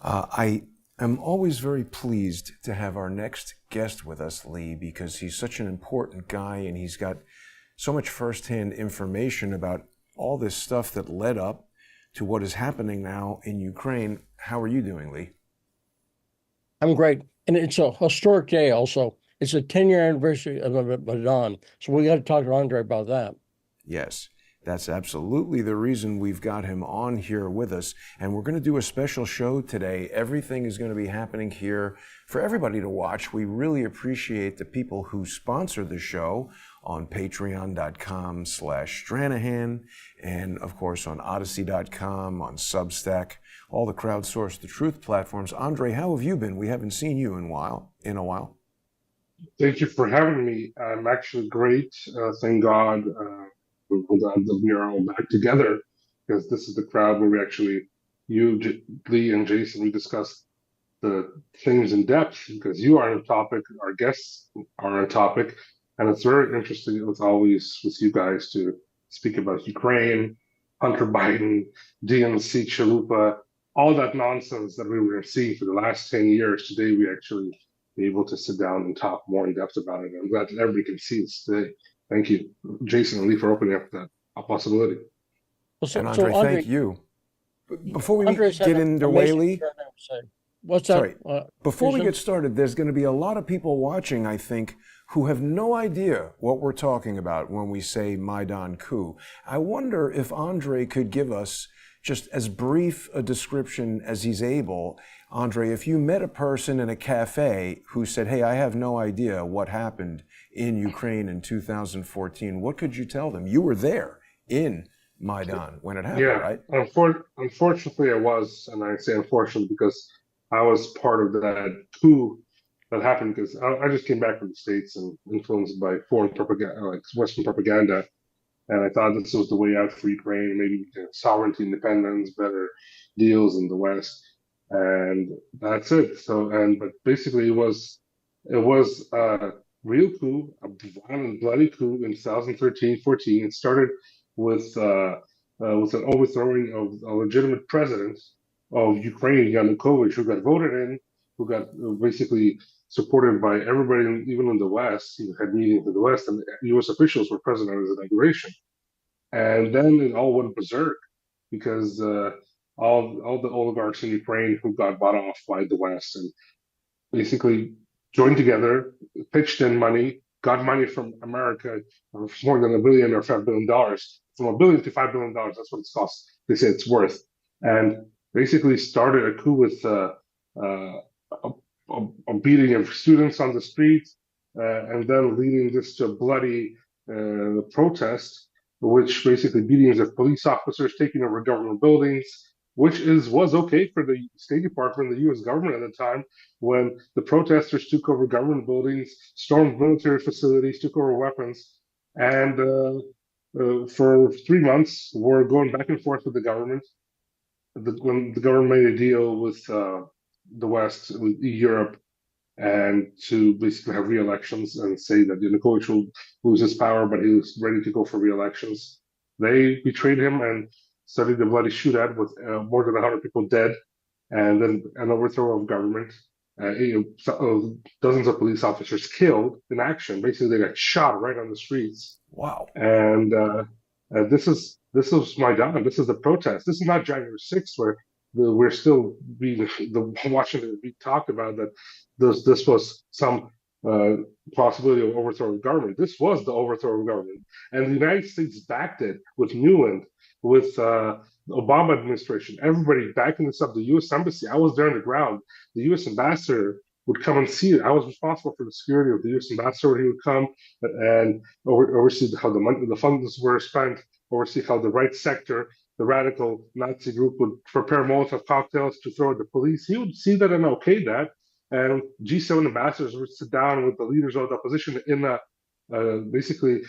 I am always very pleased to have our next guest with us, Lee, because he's such an important guy and he's got so much firsthand information about all this stuff that led up to what is happening now in Ukraine. How are you doing, Lee? I'm great. And it's a historic day also. It's a 10-year anniversary of Maidan. So we got to talk to Andrii about that. Yes, that's absolutely the reason we've got him on here with us. And we're going to do a special show today. Everything is going to be happening here for everybody to watch. We really appreciate the people who sponsor the show on patreon.com/Stranahan, and of course on odyssey.com, on Substack, all the Crowdsource, the Truth platforms. Andrii, how have you been? We haven't seen you in a while. Thank you for having me. I'm actually great. Thank God. We're glad that we are all back together, because this is the crowd where we actually, Lee and Jason, we discuss the things in depth, because you are on topic, our guests are on topic, and it's very interesting, as always, with you guys to speak about Ukraine, Hunter Biden, DNC, Chalupa, all that nonsense that we were seeing for the last 10 years. Today, we actually be able to sit down and talk more in depth about it. I'm glad that everybody can see this today. Thank you, Jason and Lee, for opening up that possibility. And Andrii, thank you. Before we get into Lee, what's that? Sorry. Before we get started, there's going to be a lot of people watching, I think, who have no idea what we're talking about when we say Maidan coup. I wonder if Andrii could give us just as brief a description as he's able. Andrii, if you met a person in a cafe who said, hey, I have no idea what happened in Ukraine in 2014, what could you tell them? You were there in Maidan when it happened, right? Unfortunately, I was, and I say unfortunately because I was part of that coup that happened, because I just came back from the States and influenced by foreign propaganda, like Western propaganda, and I thought this was the way out for Ukraine, maybe sovereignty, independence, better deals in the West, and that's it. But basically, it was a real coup, a violent, bloody coup in 2013-14. It started with an overthrowing of a legitimate president of Ukraine, Yanukovych, who got voted in, who got basically supported by everybody, even in the West. He had meetings in the West, and U.S. officials were present at his inauguration. And then it all went berserk, because all the oligarchs in Ukraine who got bought off by the West and basically joined together, pitched in money, got money from America, more than $1 billion or $5 billion, from $1 billion to $5 billion. That's what it's cost. They say it's worth, and basically started a coup with a beating of students on the street, and then leading this to a bloody protest, which basically beatings of police officers, taking over government buildings, which was okay for the State Department, the U.S. government at the time, when the protesters took over government buildings, stormed military facilities, took over weapons, and for 3 months were going back and forth with the government. When the government made a deal with the West, with Europe, and to basically have re-elections and say that Yanukovych will lose his power, but he was ready to go for re-elections. They betrayed him and started a bloody shootout with more than 100 people dead, and then an overthrow of government. Dozens of police officers killed in action. Basically, they got shot right on the streets. Wow. And this is Maidan. This is the protest. This is not January 6th, where we're still being Washington being talked about that this was some possibility of overthrow of government. This was the overthrow of government, and the United States backed it with Newland, with the Obama administration, everybody backing this up. The U.S. Embassy, I was there on the ground. The U.S. ambassador would come and see it. I was responsible for the security of the U.S. ambassador. He would come and oversee how the funds were spent, oversee how the right sector, the radical Nazi group, would prepare Molotov cocktails to throw at the police. He would see that and okay that. And G7 ambassadors would sit down with the leaders of the opposition in basically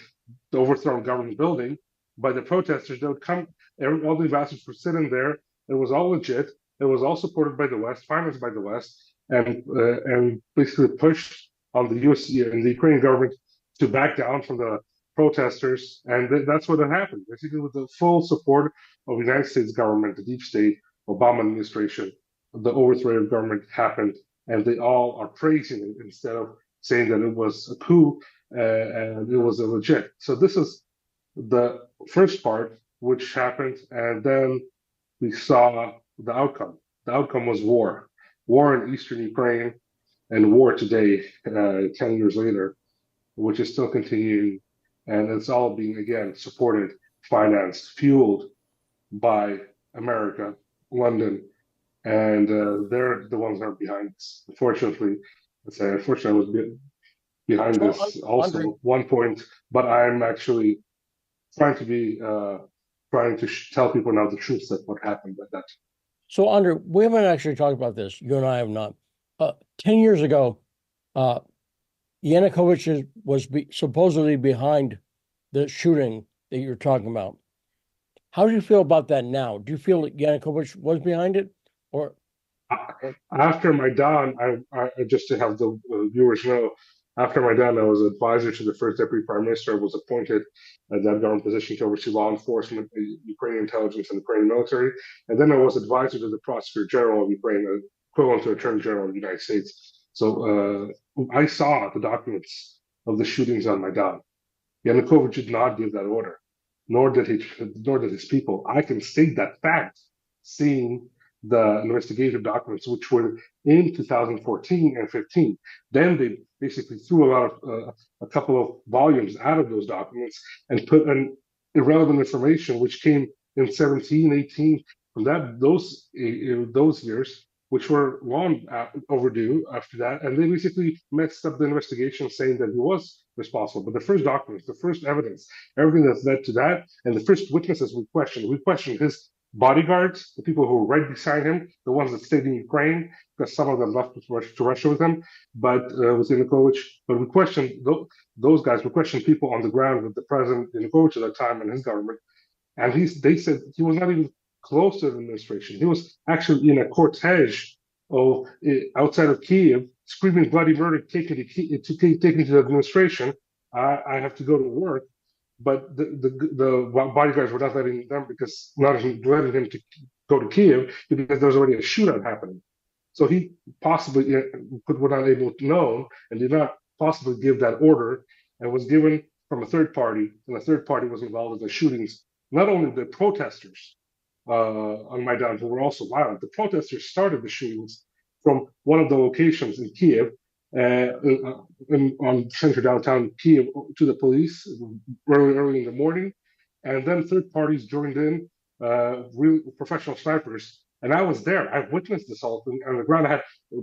the overthrown government building by the protesters. They would come, all the ambassadors were sitting there. It was all legit. It was all supported by the West, financed by the West, and basically pushed on the U.S. and the Ukrainian government to back down from the protesters. And that's what had happened, basically with the full support of the United States government, the deep state, Obama administration. the overthrow of government happened, and they all are praising it instead of saying that it was a coup and it was a legit. So this is the first part which happened, and then we saw the outcome. The outcome was war in eastern Ukraine, and war today, 10 years later, which is still continuing, and it's all being again supported, financed, fueled by America, London, and they're the ones that are behind this. Unfortunately, I was behind So, this also Andrii, at one point, but I'm actually trying to be trying to tell people now the truth that what happened at that. so Andrii, we haven't actually talked about this. You and I have not. 10 years ago, uh, Yanukovych was supposedly behind the shooting that you're talking about. How do you feel about that now? Do you feel that Yanukovych was behind it, or? After Maidan, just to have the viewers know, after Maidan, I was advisor to the first deputy prime minister. Was appointed at that government position to oversee law enforcement, Ukrainian intelligence, and Ukrainian military. And then I was advisor to the prosecutor general of Ukraine, equivalent to attorney general of the United States. So I saw the documents of the shootings on Maidan. Yanukovych did not give that order, nor did his people. I can state that fact, seeing the investigative documents, which were in 2014 and 15. Then they basically threw a couple of volumes out of those documents and put an irrelevant information, which came in 17, 18, from those years, which were long overdue after that, and they basically messed up the investigation, saying that he was responsible. But the first documents, the first evidence, everything that's led to that, and the first witnesses we questioned his bodyguards, the people who were right beside him, the ones that stayed in Ukraine, because some of them left to Russia with him, but with Yanukovych. But we questioned those guys. We questioned people on the ground with the president Yanukovych at that time and his government, and they said he was not even close to the administration. He was actually in a cortege outside of Kyiv, screaming bloody murder, taken to the administration. I have to go to work. But the bodyguards were not letting them letting him to go to Kyiv because there was already a shootout happening. So he possibly were not able to know and did not possibly give that order, and was given from a third party, and the third party was involved in the shootings. Not only the protesters on Maidan, who were also violent, the protesters started the shootings from one of the locations in Kyiv, on center downtown Kyiv, to the police early in the morning, and then third parties joined in, real professional snipers. And I was there. I witnessed this whole thing on the ground. I had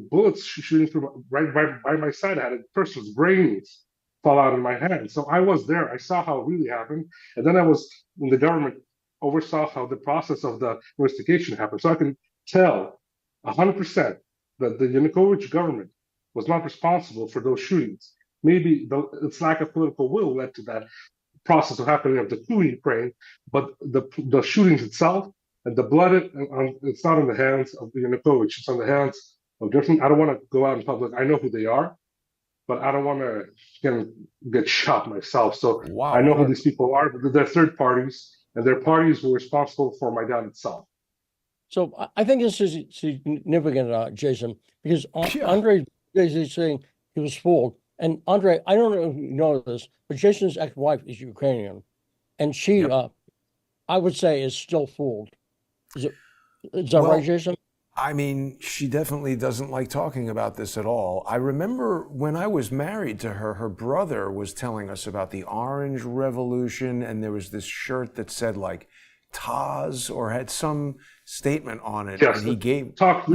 bullets shooting through right by my side. I had a person's brains fall out of my hand. So I was there. I saw how it really happened, and then I was in the government, oversaw how the process of the investigation happened. So I can tell 100% that the Yanukovych government was not responsible for those shootings. Maybe its lack of political will led to that process of happening of the coup in Ukraine, but the shootings itself and the blood, it's not in the hands of Yanukovych. It's on the hands of different. I don't want to go out in public. I know who they are, but I don't want to get shot myself. So Wow. I know who these people are, but they're third parties, and they're parties who are responsible for Maidan itself. So I think this is significant, Jason, because Yeah. Andrii is saying he was fooled. And Andrii, I don't know if you know this, but Jason's ex-wife is Ukrainian, and she, Yep. I would say, is still fooled. Is that right, Jason? I mean, she definitely doesn't like talking about this at all. I remember when I was married to her, her brother was telling us about the Orange Revolution, and there was this shirt that said like Taz or had some statement on it. Yes, and he gave talk.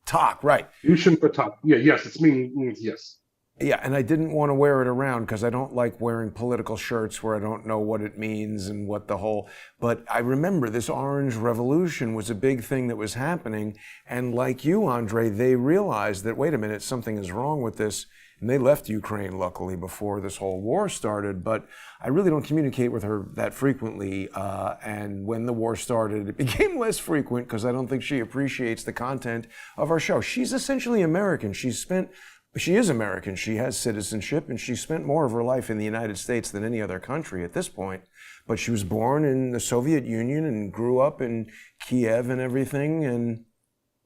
talk, right? Yushin Patak. Yeah, yes, it means yes. Yeah, and I didn't want to wear it around because I don't like wearing political shirts where I don't know what it means and what the whole. But I remember this Orange Revolution was a big thing that was happening. And like you, Andrii, they realized that, wait a minute, something is wrong with this. And they left Ukraine, luckily, before this whole war started. But I really don't communicate with her that frequently. And when the war started, it became less frequent because I don't think she appreciates the content of our show. She's essentially American. She is American. She has citizenship, and she spent more of her life in the United States than any other country at this point. But she was born in the Soviet Union and grew up in Kyiv and everything. And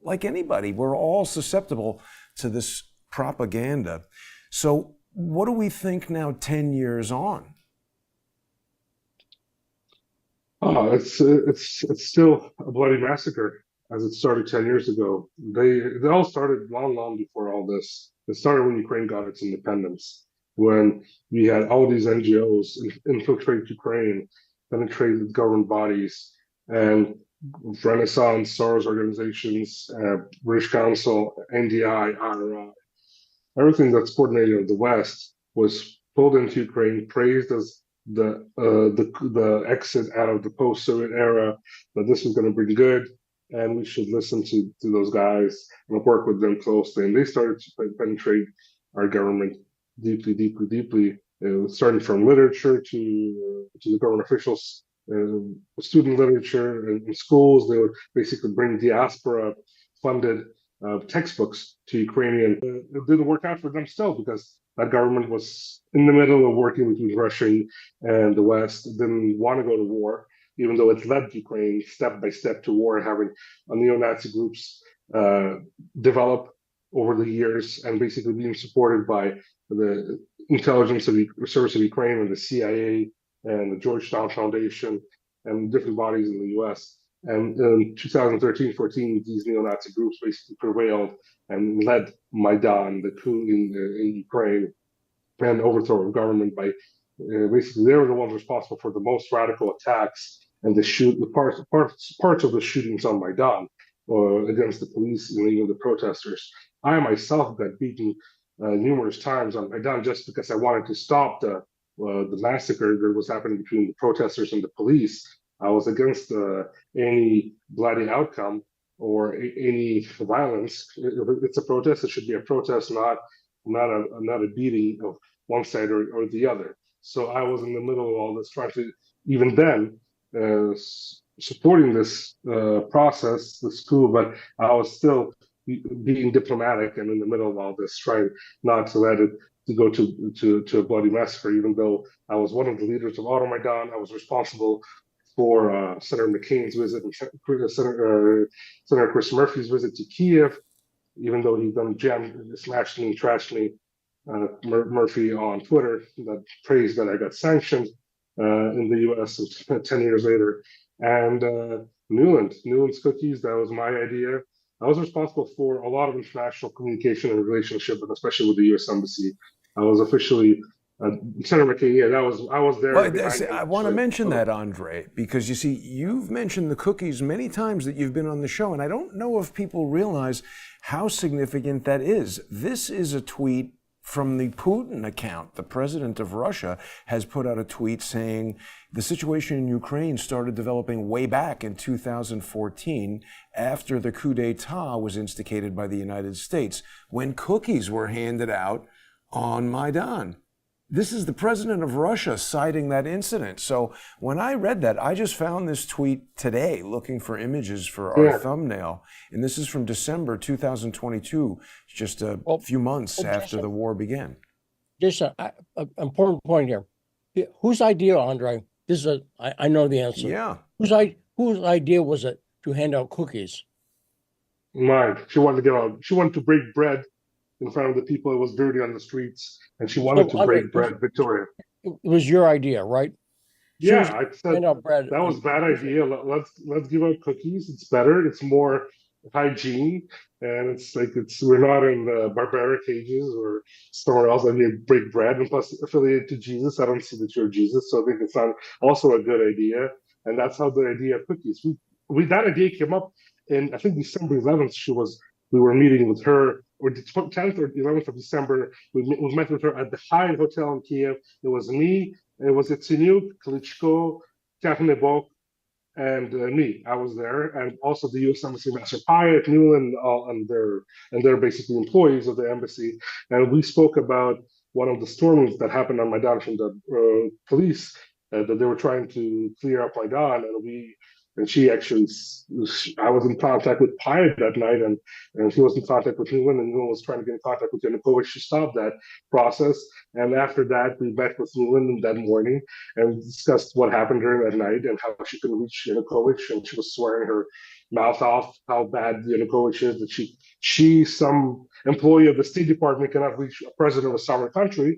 like anybody, we're all susceptible to this propaganda. So what do we think now, 10 years on? Oh, it's still a bloody massacre as it started 10 years ago. They all started long before all this. It started when Ukraine got its independence, when we had all these NGOs infiltrate Ukraine, penetrated government bodies, and Renaissance, Soros organizations, British Council, NDI, IRI, everything that's coordinated in the West was pulled into Ukraine, praised as the exit out of the post-Soviet era, that this was going to bring good, and we should listen to those guys and work with them closely. And they started to penetrate our government deeply, starting from literature to the government officials. Student literature in schools, they would basically bring diaspora funded textbooks to Ukrainian. It didn't work out for them still because that government was in the middle of working between Russia and the West. It didn't want to go to war, even though it led Ukraine step by step to war, having neo-Nazi groups develop over the years and basically being supported by the intelligence of the service of Ukraine and the CIA and the Georgetown Foundation and different bodies in the U.S. And in 2013-14, these neo-Nazi groups basically prevailed and led Maidan, the coup in Ukraine, and overthrow of government by basically they were the ones responsible for the most radical attacks and the parts of the shootings on Maidan against the police and the protesters. I myself got beaten numerous times on Maidan just because I wanted to stop the massacre that was happening between the protesters and the police. I was against any bloody outcome or any violence. If it's a protest, it should be a protest, not a beating of one side or the other. So I was in the middle of all this, trying to even then supporting this process, this coup, but I was still being diplomatic and in the middle of all this, trying not to let it to go to a bloody massacre. Even though I was one of the leaders of Euromaidan, I was responsible for Senator McCain's visit and Senator Chris Murphy's visit to Kyiv, even though he done smashed me, trashed me, Murphy on Twitter that praised that I got sanctioned in the U.S. 10 years later. And Newland's cookies, that was my idea. I was responsible for a lot of international communication and relationship, and especially with the U.S. Embassy. I was officially Senator McCain. Yeah, I was there. Well, I want to mention that, Andrii, because you see, you've mentioned the cookies many times that you've been on the show, and I don't know if people realize how significant that is. This is a tweet from the Putin account. The president of Russia has put out a tweet saying the situation in Ukraine started developing way back in 2014 after the coup d'etat was instigated by the United States, when cookies were handed out on Maidan. This is the president of Russia citing that incident. So when I read that, I just found this tweet today looking for images for our thumbnail. And this is from December 2022, just a few months after the war began. Just an important point here. Whose idea, Andrii? This is I know the answer. Yeah. Whose idea was it to hand out cookies? Mine. She wanted to break bread in front of the people. It was dirty on the streets, and she wanted to break bread. Victoria. It was your idea, right? Yeah, I said that was a bad idea. Let's give out cookies. It's better. It's more hygiene, and it's like we're not in the barbaric ages or somewhere else that you break bread. And plus, affiliated to Jesus, I don't see that you're Jesus, so I think it's not also a good idea. And that's how the idea of cookies. That idea came up in I think December 11th. We were meeting with her, or the 10th or 11th of December. We met with her at the Hyatt Hotel in Kyiv. It was me, it was Yatsenyuk, Klitschko, Tyahnebok, and me. I was there, and also the U.S. Embassy Master Pyatt, Newland, and they're basically employees of the embassy. And we spoke about one of the stormings that happened on Maidan from the police, that they were trying to clear up Maidan, and she actually, I was in contact with Pyatt that night, and he was in contact with Newland, and Newland was trying to get in contact with Yanukovych to stop that process. And after that, we met with Newland that morning and discussed what happened during that night and how she couldn't reach Yanukovych, and she was swearing her mouth off how bad Yanukovych is, that she, some employee of the State Department, cannot reach a president of a sovereign country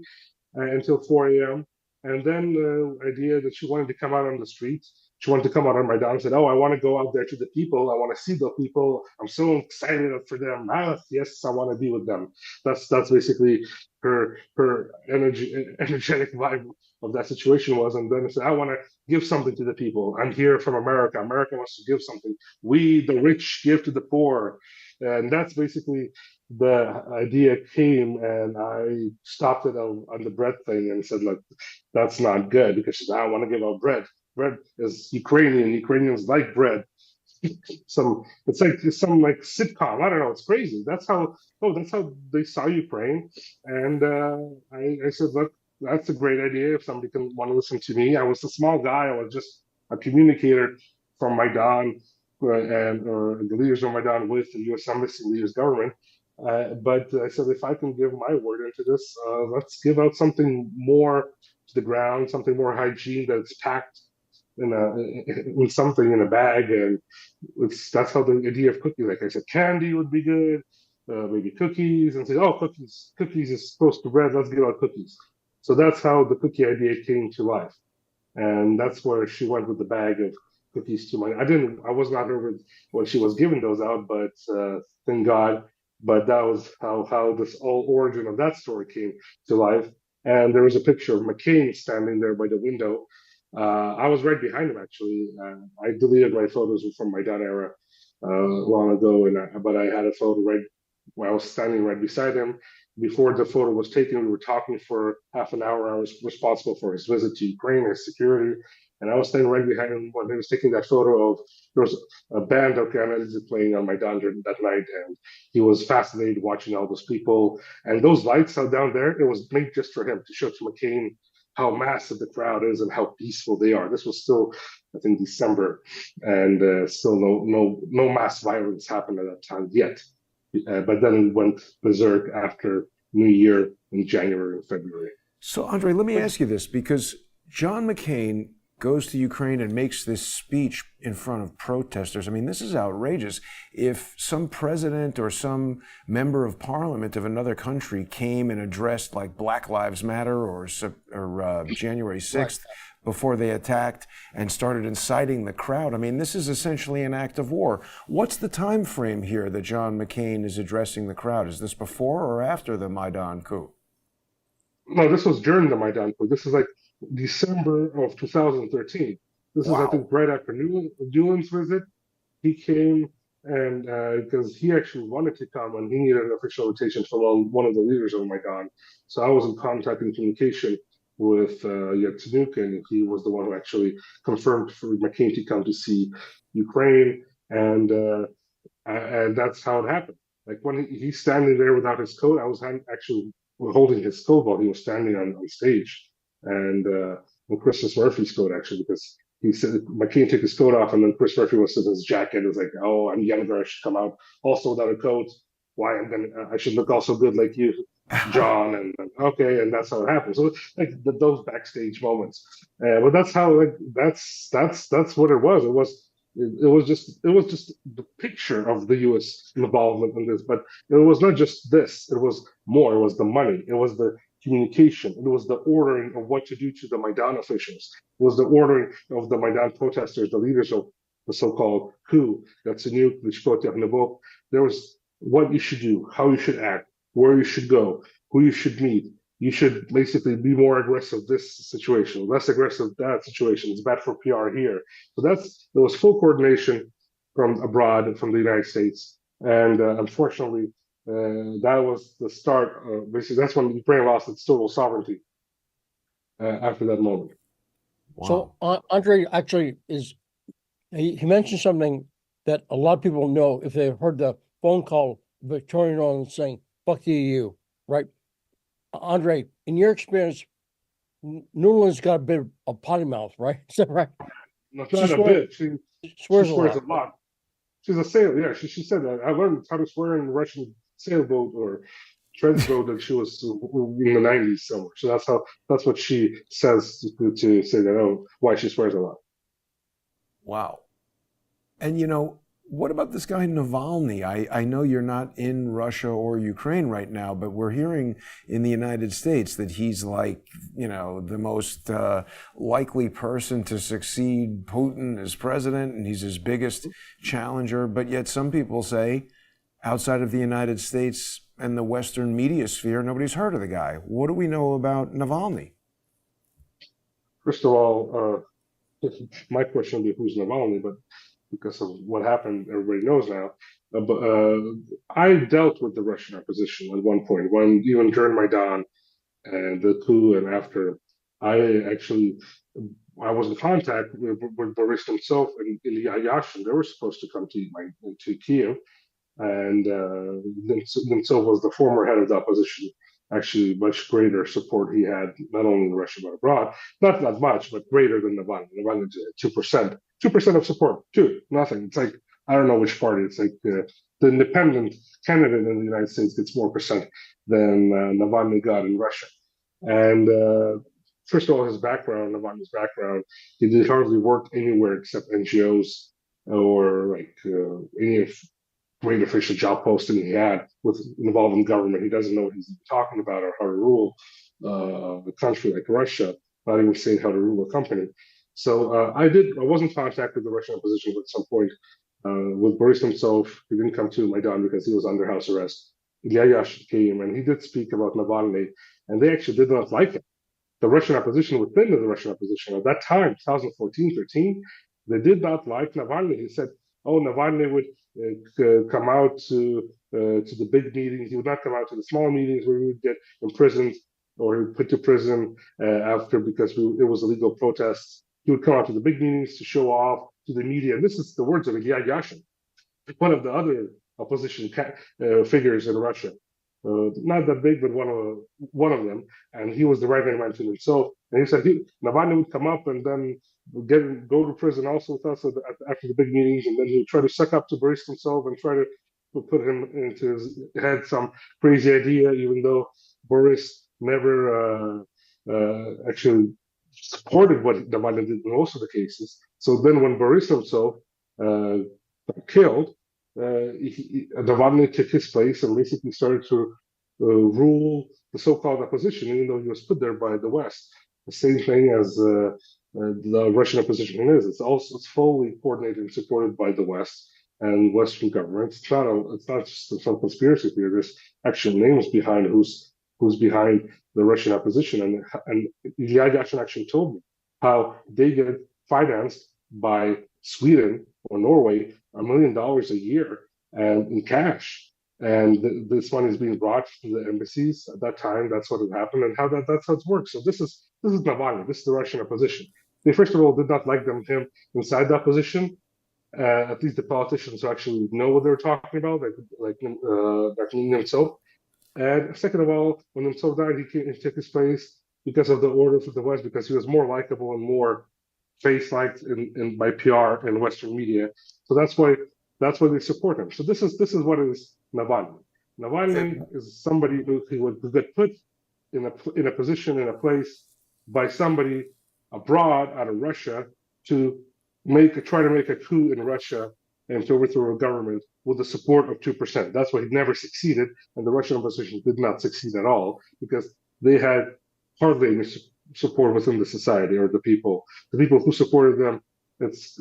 until 4 a.m. And then the idea that she wanted to come out on the streets. She wanted to come out on Maidan and said, "Oh, I want to go out there to the people. I want to see the people. I'm so excited for them. Ah, yes, I want to be with them." That's basically her energetic vibe of that situation was. And then I said, "I want to give something to the people. I'm here from America. America wants to give something. We, the rich, give to the poor." And that's basically the idea came, and I stopped it on the bread thing and said, "Look, that's not good," because she said, "I want to give out bread. Bread is Ukrainian. Ukrainians like bread." It's like some like sitcom. I don't know. It's crazy. That's how they saw Ukraine. And I said, "Look, that's a great idea. If somebody can want to listen to me." I was a small guy. I was just a communicator from Maidan and or the leaders of Maidan with the U.S. Embassy, the U.S. government. But I said, if I can give my word into this, let's give out something more to the ground, something more hygiene that's packed in something in a bag, and that's how the idea of cookies. Like I said, candy would be good, maybe cookies, and say, "Oh, cookies is close to bread. Let's give out cookies." So that's how the cookie idea came to life, and that's where she went with the bag of cookies to my. I was not here when she was giving those out, but thank God. But that was how this all origin of that story came to life. And there was a picture of McCain standing there by the window. I was right behind him actually. I deleted my photos from my Maidan era long ago, but I had a photo right where I was standing right beside him. Before the photo was taken, we were talking for half an hour. I was responsible for his visit to Ukraine, his security, and I was standing right behind him when he was taking that photo of. There was a band of Canadians playing on Maidan that night, and he was fascinated watching all those people and those lights out down there. It was made just for him to show to McCain how massive the crowd is and how peaceful they are. This was still, I think, December, and still no mass violence happened at that time yet. But then it went berserk after New Year in January and February. So, Andrii, let me ask you this, because John McCain goes to Ukraine and makes this speech in front of protesters. I mean, this is outrageous. If some president or some member of parliament of another country came and addressed like Black Lives Matter or January 6th right. before they attacked and started inciting the crowd, I mean, this is essentially an act of war. What's the time frame here that John McCain is addressing the crowd? Is this before or after the Maidan coup? No, this was during the Maidan coup. This is like December of 2013. This is, I think, right after Newland's visit. He came and because he actually wanted to come and he needed an official invitation from one of the leaders of Maidan. So I was in contact and communication with Yatsenuk, and he was the one who actually confirmed for McCain to come to see Ukraine, and that's how it happened. Like when he's standing there without his coat, I was actually holding his coat while he was standing on stage. And Chris Murphy's coat, actually, because he said McCain took his coat off, and then Chris Murphy was in his jacket. It was like, "Oh, I'm younger. I should come out also without a coat. Why? I should look also good like you, John." And okay, and that's how it happened. So like those backstage moments. But that's how that's what it was. It was just the picture of the U.S. involvement in this, but it was not just this. It was more. It was the money. It was the communication. It was the ordering of what to do to the Maidan officials. It was the ordering of the Maidan protesters, the leaders of the so-called coup, Yatsenuk, Lyshko, there was what you should do, how you should act, where you should go, who you should meet. You should basically be more aggressive this situation, less aggressive that situation. It's bad for PR here. So there was full coordination from abroad, from the United States. And unfortunately, that was the start. Basically, that's when Ukraine lost its total sovereignty after that moment. Wow. So Andrii actually he mentioned something that a lot of people know if they've heard the phone call Victoria Nuland saying, "Fuck the EU," right? Andrii, in your experience, Nuland's got a bit of a potty mouth, right? Is that right? No, not a bit. She swears a lot. She's a sailor. Yeah, she said that. I learned how to swear in a Russian sailboat or trench boat that she was in the 90s somewhere. So that's what she says to say that, why she swears a lot. Wow. And What about this guy Navalny? I know you're not in Russia or Ukraine right now, but we're hearing in the United States that he's like, the most likely person to succeed Putin as president, and he's his biggest challenger. But yet some people say outside of the United States and the Western media sphere, nobody's heard of the guy. What do we know about Navalny? First of all, my question would be who's Navalny, but because of what happened, everybody knows now. I dealt with the Russian opposition at one point, even during Maidan and the coup and after. I was in contact with Boris Nemtsov and Ilya Yashin. They were supposed to come to Kyiv, and Nemtsov was the former head of the opposition. Actually, much greater support he had, not only in Russia but abroad. Not that much, but greater than Navalny. Navalny 2%. 2% of support, nothing. It's like, I don't know which party. It's like the independent candidate in the United States gets more percent than Navalny got in Russia. And first of all, Navalny's background, he did hardly work anywhere except NGOs or like any great official job posting he had involving government. He doesn't know what he's talking about or how to rule a country like Russia, not even saying how to rule a company. So I was in contact with the Russian opposition at some point with Boris Nemtsov. He didn't come to Maidan because he was under house arrest. Ilya Yashin came, and he did speak about Navalny, and they actually did not like him. The Russian opposition, within the Russian opposition at that time, 2014-13, they did not like Navalny. He said, "Oh, Navalny would come out to the big meetings. He would not come out to the small meetings where he would get imprisoned or put to prison after because it was illegal protests. He would come out to the big meetings to show off to the media." And this is the words of Ilya Yashin, one of the other opposition figures in Russia. Not that big, but one of them. And he was the right-hand man to him. So, and he said Navalny would come up and then go to prison also with us after the big meetings, and then he would try to suck up to Boris himself and try to put him into his head some crazy idea, even though Boris never actually supported what Navalny did in most of the cases. So then when Boris himself got killed, Navalny took his place and basically started to rule the so-called opposition, even though he was put there by the West. The same thing as the Russian opposition is. It's fully coordinated and supported by the West and Western governments. It's not just some conspiracy theory. There's actual names behind who's behind the Russian opposition. And Ilya Yashin actually told me how they get financed by Sweden or Norway $1 million a year and in cash. And this money is being brought to the embassies at that time. That's what had happened, and that's how it works. So this is Navalny. This is the Russian opposition. They first of all did not like him inside the opposition. At least the politicians who actually know what they're talking about, like Nemtsov. And second of all, when Nemtsov died, he took his place because of the order from the West, because he was more likable and more face-liked by PR and Western media. So that's why they support him. So this is what is Navalny. Navalny is somebody who got put in a position, in a place by somebody abroad out of Russia to try to make a coup in Russia and to overthrow a government with the support of 2%. That's why he never succeeded, and the Russian opposition did not succeed at all because they had hardly any support within the society or the people. The people who supported them, it's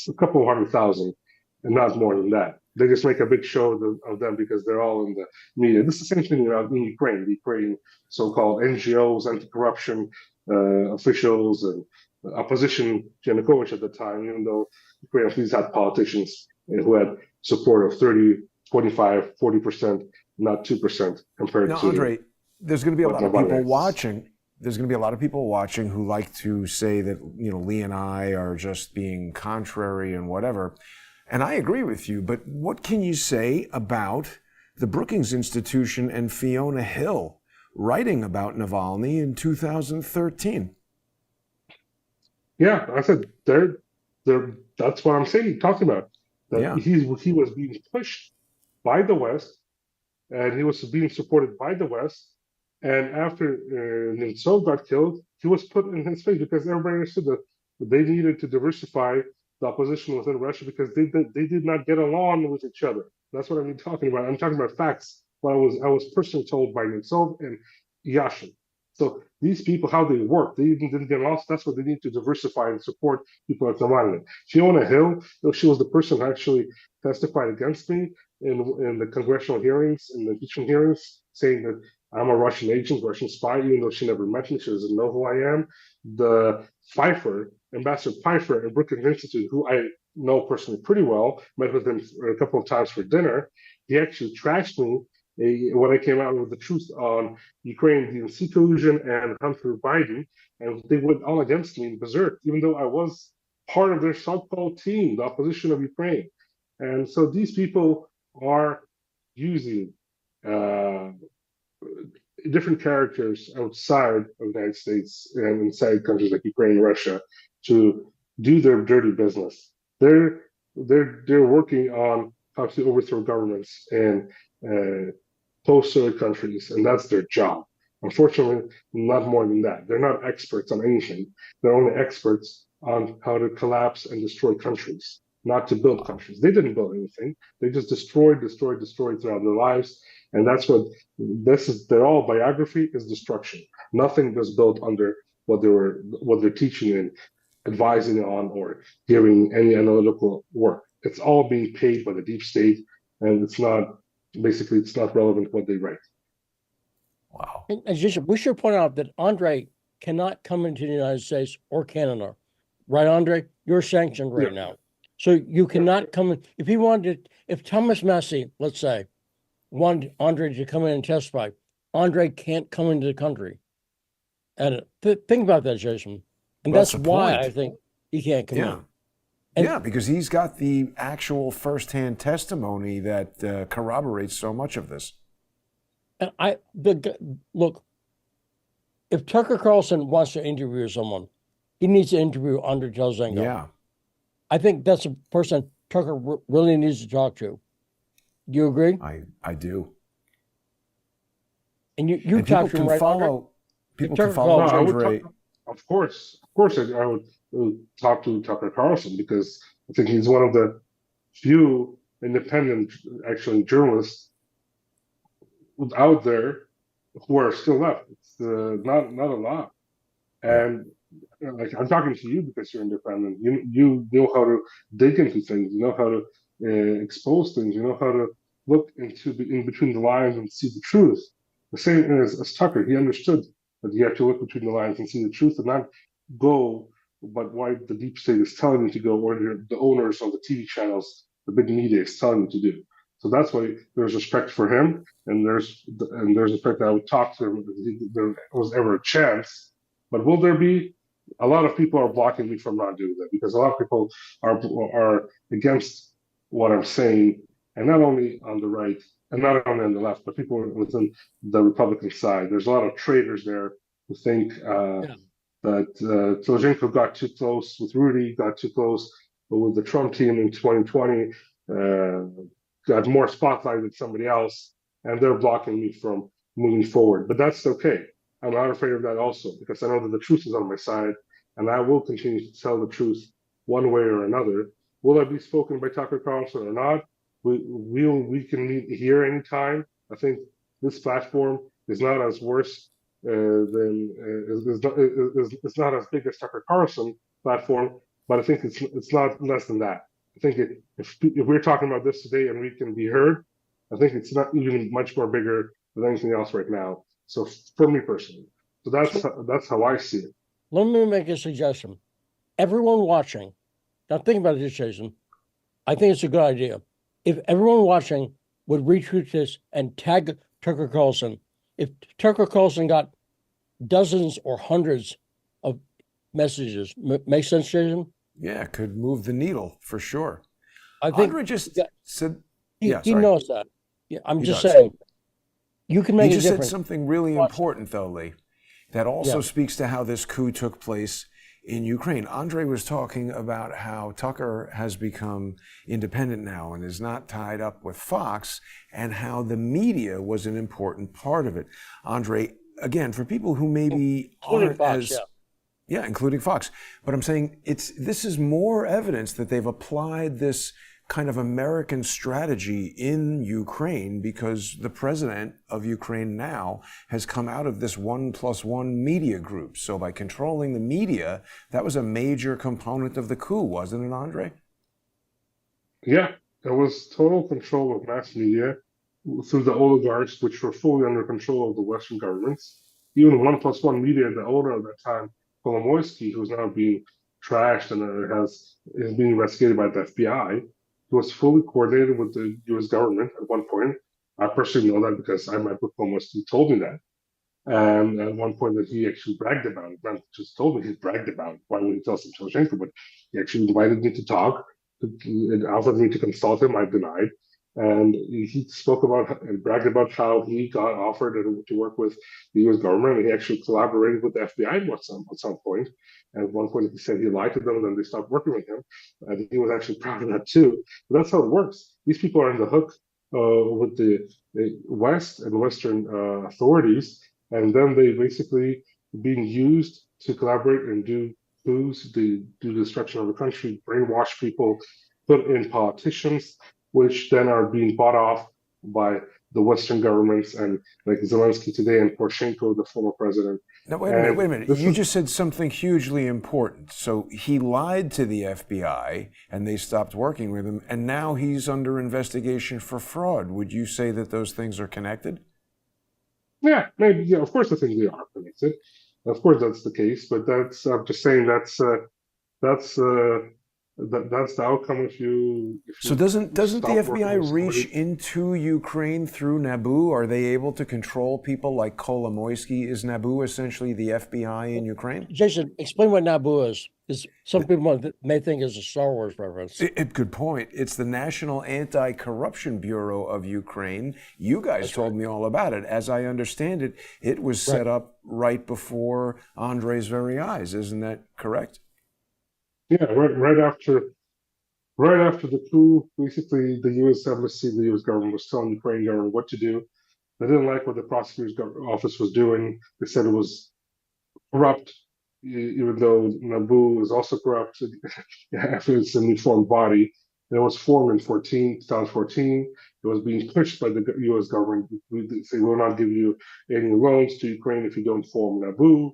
a couple of 100,000 and not more than that. They just make a big show of them because they're all in the media. This is the same thing in Ukraine. The Ukraine so-called NGOs, anti-corruption officials, and opposition Yanukovych at the time, even though Ukraine at least had politicians who had support of 30, 25, 40%, not 2% compared to. Andrii, there's going to be a lot of people watching. There's going to be a lot of people watching who like to say that, Lee and I are just being contrary and whatever. And I agree with you, but what can you say about the Brookings Institution and Fiona Hill writing about Navalny in 2013? Yeah, I said that's what I'm saying, talking about. That he was being pushed by the West, and he was being supported by the West. And after Nemtsov got killed, he was put in his face because everybody understood that they needed to diversify the opposition within Russia because they did not get along with each other. That's what I'm talking about. I'm talking about facts. What I was personally told by Nemtsov and Yashin. So these people, how they work, they even didn't get lost. That's what they need to diversify and support people like Navalny. Fiona Hill, she was the person who actually testified against me in the congressional hearings, in the impeachment hearings, saying that I'm a Russian agent, Russian spy, even though she never met me, she doesn't know who I am. The Pfeiffer, Ambassador Pfeiffer at Brookings Institute, who I know personally pretty well, met with him a couple of times for dinner. He actually trashed me when I came out with the truth on Ukraine DNC collusion and Hunter Biden, and they went all against me in berserk, even though I was part of their so-called team, the opposition of Ukraine. And so these people are using different characters outside of the United States and inside countries like Ukraine, Russia, to do their dirty business. They're working on how to overthrow governments and post-Soviet countries, and that's their job. Unfortunately, not more than that. They're not experts on anything. They're only experts on how to collapse and destroy countries, not to build countries. They didn't build anything. They just destroyed throughout their lives. And that's what this is. Their all biography is destruction. Nothing was built under what they're teaching and advising on or giving any analytical work. It's all being paid by the deep state, and it's not relevant what they write. Wow. And we should point out that Andrii cannot come into the United States or Canada. Right, Andrii? You're sanctioned right now. So you cannot come in. If he wanted, if Thomas Massie, let's say, wanted Andrii to come in and testify, Andrii can't come into the country. And think about that, Jason. And that's why I think he can't come in. And because he's got the actual firsthand testimony that corroborates so much of this. And look, if Tucker Carlson wants to interview someone, he needs to interview Andrii Telizhenko. Yeah. I think that's a person Tucker really needs to talk to. Do you agree? I do. And you talk to him, right? People can follow Andrii. Of course, I would talk to Tucker Carlson because I think he's one of the few independent, actually, journalists out there who are still left. It's not a lot, and like I'm talking to you because you're independent. You know how to dig into things. You know how to expose things. You know how to look in between the lines and see the truth. The same as Tucker. He understood that you have to look between the lines and see the truth and not go but why the deep state is telling you to go, or the owners of the TV channels, the big media is telling you to do. So that's why there's respect for him, and there's respect that I would talk to him if there was ever a chance. But will there be? A lot of people are blocking me from not doing that because a lot of people are against what I'm saying, and not only on the right and not only on the left, but people within the Republican side. There's a lot of traitors there who think that Telizhenko got too close with Rudy, got too close with the Trump team in 2020, got more spotlight than somebody else, and they're blocking me from moving forward. But that's okay. I'm not afraid of that also, because I know that the truth is on my side, and I will continue to tell the truth one way or another. Will I be spoken by Tucker Carlson or not? We can meet here anytime. I think this platform is not as worse it's not as big as Tucker Carlson platform, but I think it's not less than that. I think if we're talking about this today and we can be heard, I think it's not even much more bigger than anything else right now. So for me personally, so that's how I see it. Let me make a suggestion. Everyone watching, now think about this, Jason. I think it's a good idea. If everyone watching would retweet this and tag Tucker Carlson, if Tucker Carlson got dozens or hundreds of messages, make sense, Jason? Yeah, could move the needle for sure. I think Andrii just said, he knows that. Yeah, I'm just saying, you can make a difference. He just said something really important, though, Lee, that also speaks to how this coup took place in Ukraine. Andrii was talking about how Tucker has become independent now and is not tied up with Fox, and how the media was an important part of it. Andrii, again, for people who maybe aren't as Yeah, including Fox. But I'm saying this is more evidence that they've applied this kind of American strategy in Ukraine, because the president of Ukraine now has come out of this 1+1 media group. So by controlling the media, that was a major component of the coup, wasn't it, Andrii? Yeah, it was total control of mass media through the oligarchs, which were fully under control of the Western governments. Even 1+1 media, the owner of that time, Kolomoisky, who's now being trashed and is being investigated by the FBI, he was fully coordinated with the U.S. government at one point. I personally know that because I met with Kolomoisky, told me that. And at one point that he actually bragged about it, not just told me, he bragged about it. Why would he tell some Telizhenko? But he actually invited me to talk, and offered me to consult him. I denied. And he spoke about and bragged about how he got offered to work with the U.S. government. And he actually collaborated with the FBI at some point. And at one point, he said he lied to them, and then they stopped working with him. And he was actually proud of that too. But that's how it works. These people are in the hook with the West and Western authorities, and then they basically being used to collaborate and do coups, do destruction of the country, brainwash people, put in politicians, which then are being bought off by the Western governments, and like Zelensky today and Poroshenko, the former president. Now, wait a minute. You just said something hugely important. So he lied to the FBI and they stopped working with him, and now he's under investigation for fraud. Would you say that those things are connected? Yeah, maybe. Yeah, of course, I think they are connected. Of course, that's the case. But I'm just saying that's that's the outcome if So you doesn't the stop working FBI with reach somebody. into Ukraine through NABU? Are they able to control people like Kolomoisky? Is NABU essentially the FBI in Ukraine? Jason, explain what Nabu is. Because some people may think it's a Star Wars reference. Good point. It's the National Anti-Corruption Bureau of Ukraine. You guys told me all about it. As I understand it, it was set up right before Andrei's very eyes. Isn't that correct? Yeah, right after the coup, basically the U.S. embassy, the U.S. government was telling the Ukrainian government what to do. They didn't like what the prosecutor's office was doing. They said it was corrupt, even though NABU is also corrupt. After it's a new formed body, it was formed in 2014. It was being pushed by the U.S. government. They say, we will not give you any loans to Ukraine if you don't form NABU.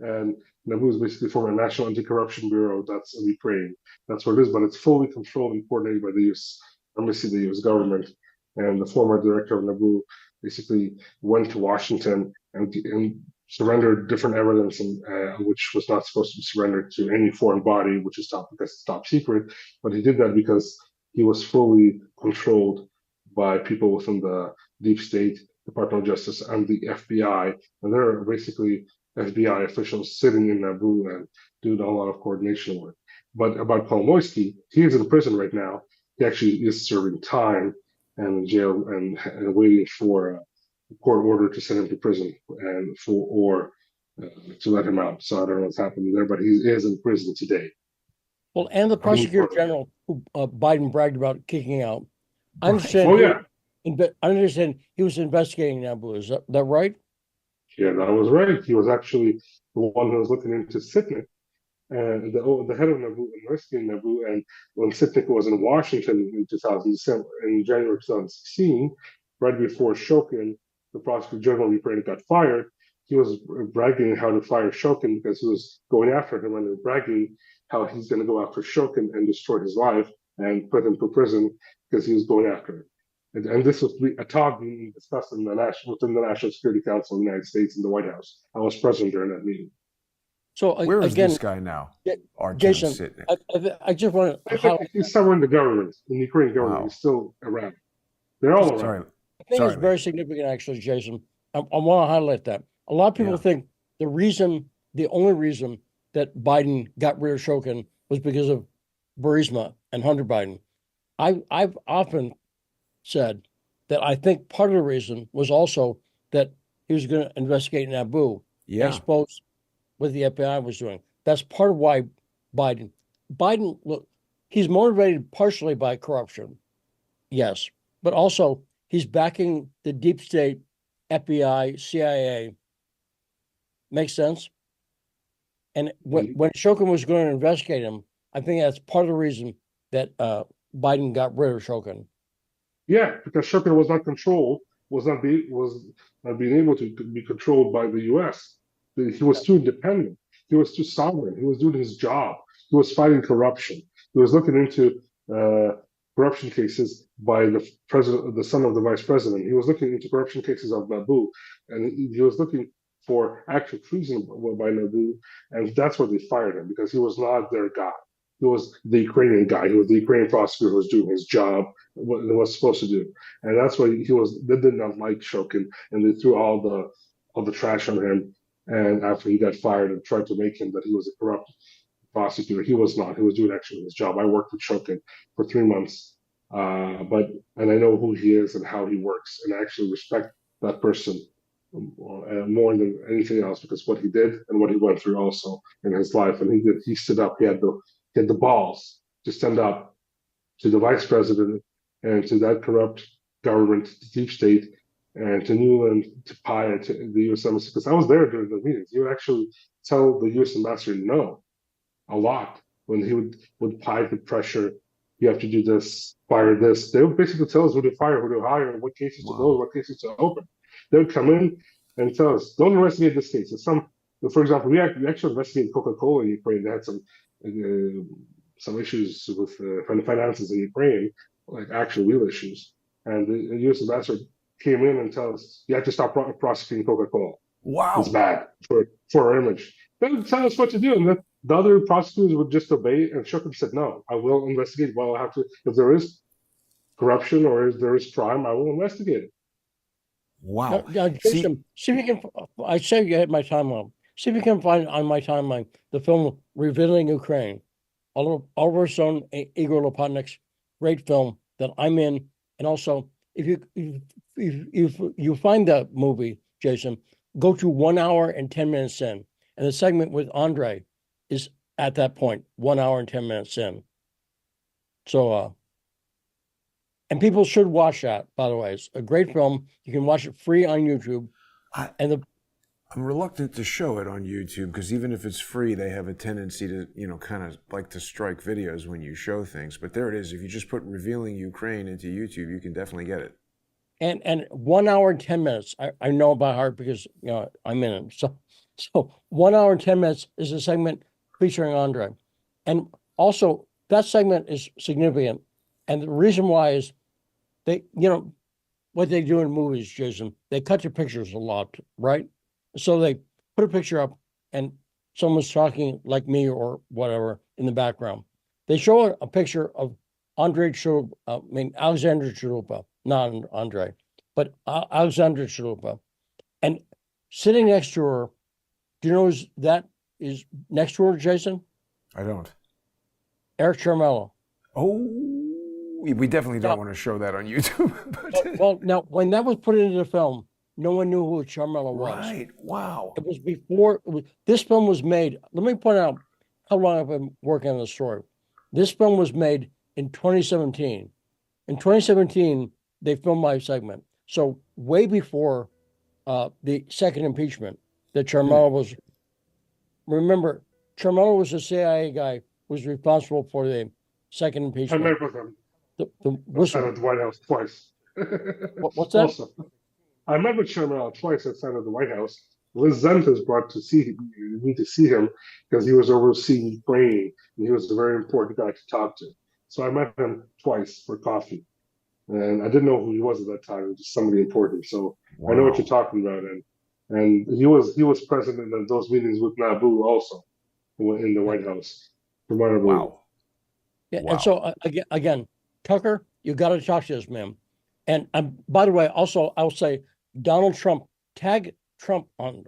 And NABU is basically formed a National Anti-Corruption Bureau that's in Ukraine. That's what it is, but it's fully controlled and coordinated by the U.S. Embassy, the U.S. government. And the former director of NABU basically went to Washington and surrendered different evidence, which was not supposed to be surrendered to any foreign body, which is top because it's top secret. But he did that because he was fully controlled by people within the deep state, Department of Justice, and the FBI. And there are basically FBI officials sitting in NABU and doing a lot of coordination work. But about Kolomoisky, he is in prison right now. He actually is serving time and in jail and waiting for a court order to send him to prison and to let him out. So I don't know what's happening there, but he is in prison today. Well, and the prosecutor general who Biden bragged about kicking out. I understand. Oh yeah. I understand he was investigating NABU. Is that right? Yeah, that was right. He was actually the one who was looking into Sitnik, and the head of NABU, investigating NABU. And when Sitnik was in Washington in January 2016, right before Shokin, the prosecutor general of Ukraine, got fired, he was bragging how to fire Shokin because he was going after him, and bragging how he's going to go after Shokin and destroy his life and put him to prison because he was going after him. And this was a talk being discussed within the National Security Council of the United States in the White House. I was present during that meeting. So where is again, this guy now? Jason, I just want to. He's somewhere in the government, in the Ukrainian government. Wow. He's still around. They're all around. I think it's very significant, actually, Jason. I want to highlight that. A lot of people think the only reason that Biden got rid of Shokin was because of Burisma and Hunter Biden. I've often said that I think part of the reason was also that he was going to investigate NABU and expose what the FBI was doing. That's part of why Biden, look, he's motivated partially by corruption, yes, but also he's backing the deep state, FBI, CIA. Makes sense? And when Shokin was going to investigate him, I think that's part of the reason that Biden got rid of Shokin. Yeah, because Shokin was not controlled, was not being able to be controlled by the U.S. He was too independent. He was too sovereign. He was doing his job. He was fighting corruption. He was looking into corruption cases by the president, the son of the vice president. He was looking into corruption cases of Naboo, and he was looking for actual treason by Naboo, and that's why they fired him, because he was not their guy. He was the Ukrainian guy. He was the Ukrainian prosecutor who was doing his job, what he was supposed to do, and that's why they did not like Shokin, and they threw all the trash on him. And after he got fired and tried to make him that he was a corrupt prosecutor, he was not. He was doing actually his job. I worked with Shokin for 3 months, and I know who he is and how he works, and I actually respect that person more than anything else, because what he did and what he went through also in his life. And he stood up. He had the balls to stand up to the vice president and to that corrupt government, the deep state, and to Newland, to Pai, and to the U.S. Embassy. Because I was there during the meetings. He would actually tell the U.S. ambassador no a lot when he would Pai the pressure. You have to do this, fire this. They would basically tell us who to fire, who to hire, what cases to close, what cases to open. They would come in and tell us, don't investigate this case. For example, we actually investigated Coca-Cola in Ukraine. They had some issues with finances in Ukraine, like actual real issues. And the U.S. ambassador came in and tell us, you have to stop prosecuting Coca-Cola. Wow. It's bad for our image. They would tell us what to do, and the other prosecutors would just obey. And Shokin said, no, I will investigate. Well, I have to, if there is corruption or if there is crime, I will investigate it. Wow. Now, Jason, see if you can, I say you had my timeline. See if you can find on my timeline the film Revealing Ukraine. Oliver Stone, Igor Lopatnik's great film that I'm in. And also, if you find that movie, Jason, go to 1 hour and 10 minutes in. And the segment with Andrii is at that point, 1 hour and 10 minutes in. So, and people should watch that, by the way. It's a great film. You can watch it free on YouTube. I'm reluctant to show it on YouTube because even if it's free, they have a tendency to, kind of like to strike videos when you show things. But there it is. If you just put Revealing Ukraine into YouTube, you can definitely get it. And 1 hour and 10 minutes, I know by heart because I'm in it. So 1 hour and 10 minutes is a segment featuring Andrii. And also that segment is significant. And the reason why is they, what they do in movies, Jason, they cut your pictures a lot, right? So they put a picture up and someone's talking like me or whatever in the background. They show a picture of Alexander Chalupa, not Andrii, but Alexander Chalupa. And sitting next to her, do you know who that is next to her, Jason? I don't. Eric Charmello. Oh, we definitely don't want to show that on YouTube. Well, now, when that was put into the film, no one knew who Charmello was. Right. Wow. It was before this film was made. Let me point out how long I've been working on the story. This film was made in 2017. In 2017, they filmed my segment. So way before the second impeachment, that Charmello was. Remember, Charmello was a CIA guy who was responsible for the second impeachment. I met with him. Outside of the White House twice. What's that? Also, I met with Charmello twice outside of the White House. Liz Zentas brought to see me to see him because he was overseeing Ukraine and he was a very important guy to talk to. So I met him twice for coffee, and I didn't know who he was at that time. He was just somebody important. So wow. I know what you're talking about, and he was present in those meetings with Naboo also in the White House. Wow. Yeah, wow. And so again, Tucker, you got to talk to this man. And by the way, also I'll say Donald Trump, tag Trump on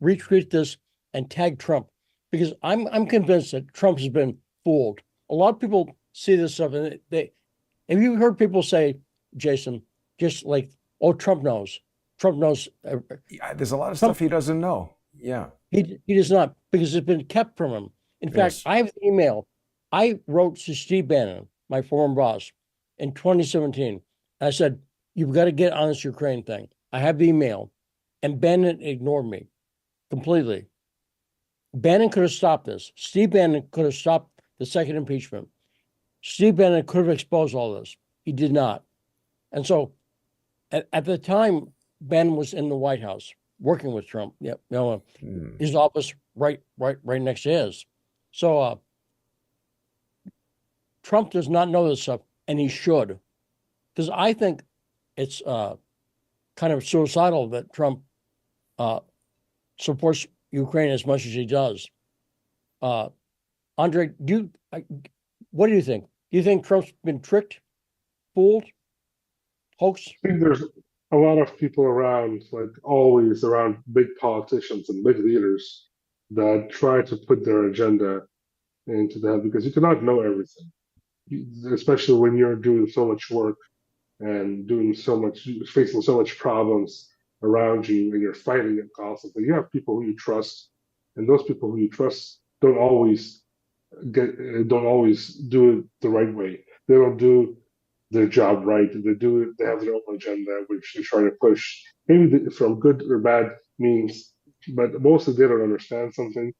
retweet this and tag Trump, because I'm convinced that Trump has been fooled. A lot of people see this stuff and have you heard people say, Jason, just like, oh, Trump knows. Yeah, there's a lot of stuff he doesn't know. Yeah. He does not, because it's been kept from him. In fact, I have the email I wrote to Steve Bannon, my former boss, in 2017. I said, you've got to get on this Ukraine thing. I have the email. And Bannon ignored me completely. Bannon could have stopped this. Steve Bannon could have stopped the second impeachment. Steve Bannon could have exposed all this. He did not. And so at the time, Bannon was in the White House working with Trump. Yep, his office right next to his. So Trump does not know this stuff, and he should, because I think it's kind of suicidal that Trump supports Ukraine as much as he does. Andrii, what do you think? Do you think Trump's been tricked, fooled, hoaxed? I think there's a lot of people around, like always, around big politicians and big leaders that try to put their agenda into that because you cannot know everything, especially when you're doing so much work and doing so much, facing so much problems around you, and you're fighting it constantly. You have people who you trust, and those people who you trust don't always do it the right way. They don't do their job right. They have their own agenda, which they try to push, maybe from good or bad means, but mostly they don't understand something.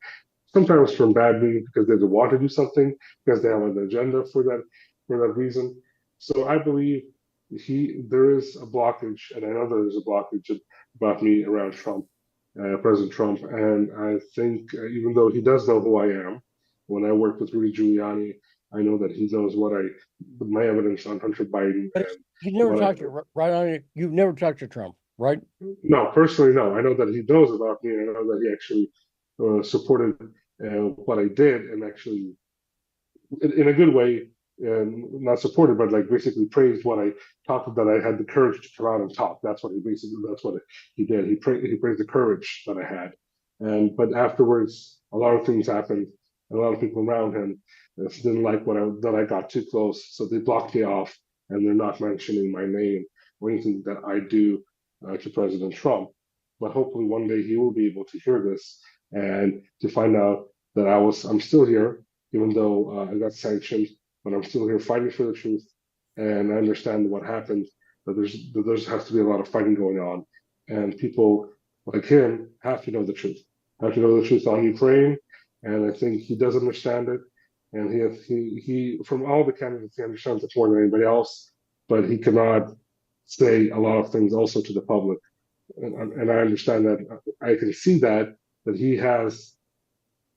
Sometimes from bad means because they don't want to do something, because they have an agenda for that reason. So I believe there is a blockage, and I know there is a blockage about me around Trump, President Trump, and I think even though he does know who I am, when I worked with Rudy Giuliani, I know that he knows my evidence on Hunter Biden. But you never talked to You've never talked to Trump, right? No, personally, no. I know that he knows about me, and I know that he actually supported what I did, and actually, in a good way, not supported, but like basically praised what I talked, that I had the courage to come out and talk. That's what he did. He praised the courage that I had, but afterwards, a lot of things happened. A lot of people around him didn't like that I got too close, so they blocked me off, and they're not mentioning my name or anything that I do to President Trump. But hopefully one day he will be able to hear this and to find out that I'm still here, even though I got sanctioned, but I'm still here fighting for the truth. And I understand what happened, that there has to be a lot of fighting going on, and people like him have to know the truth. Have to know the truth on Ukraine. And I think he does understand it, and he from all the candidates he understands it more than anybody else. But he cannot say a lot of things also to the public, and I understand that. I can see that he has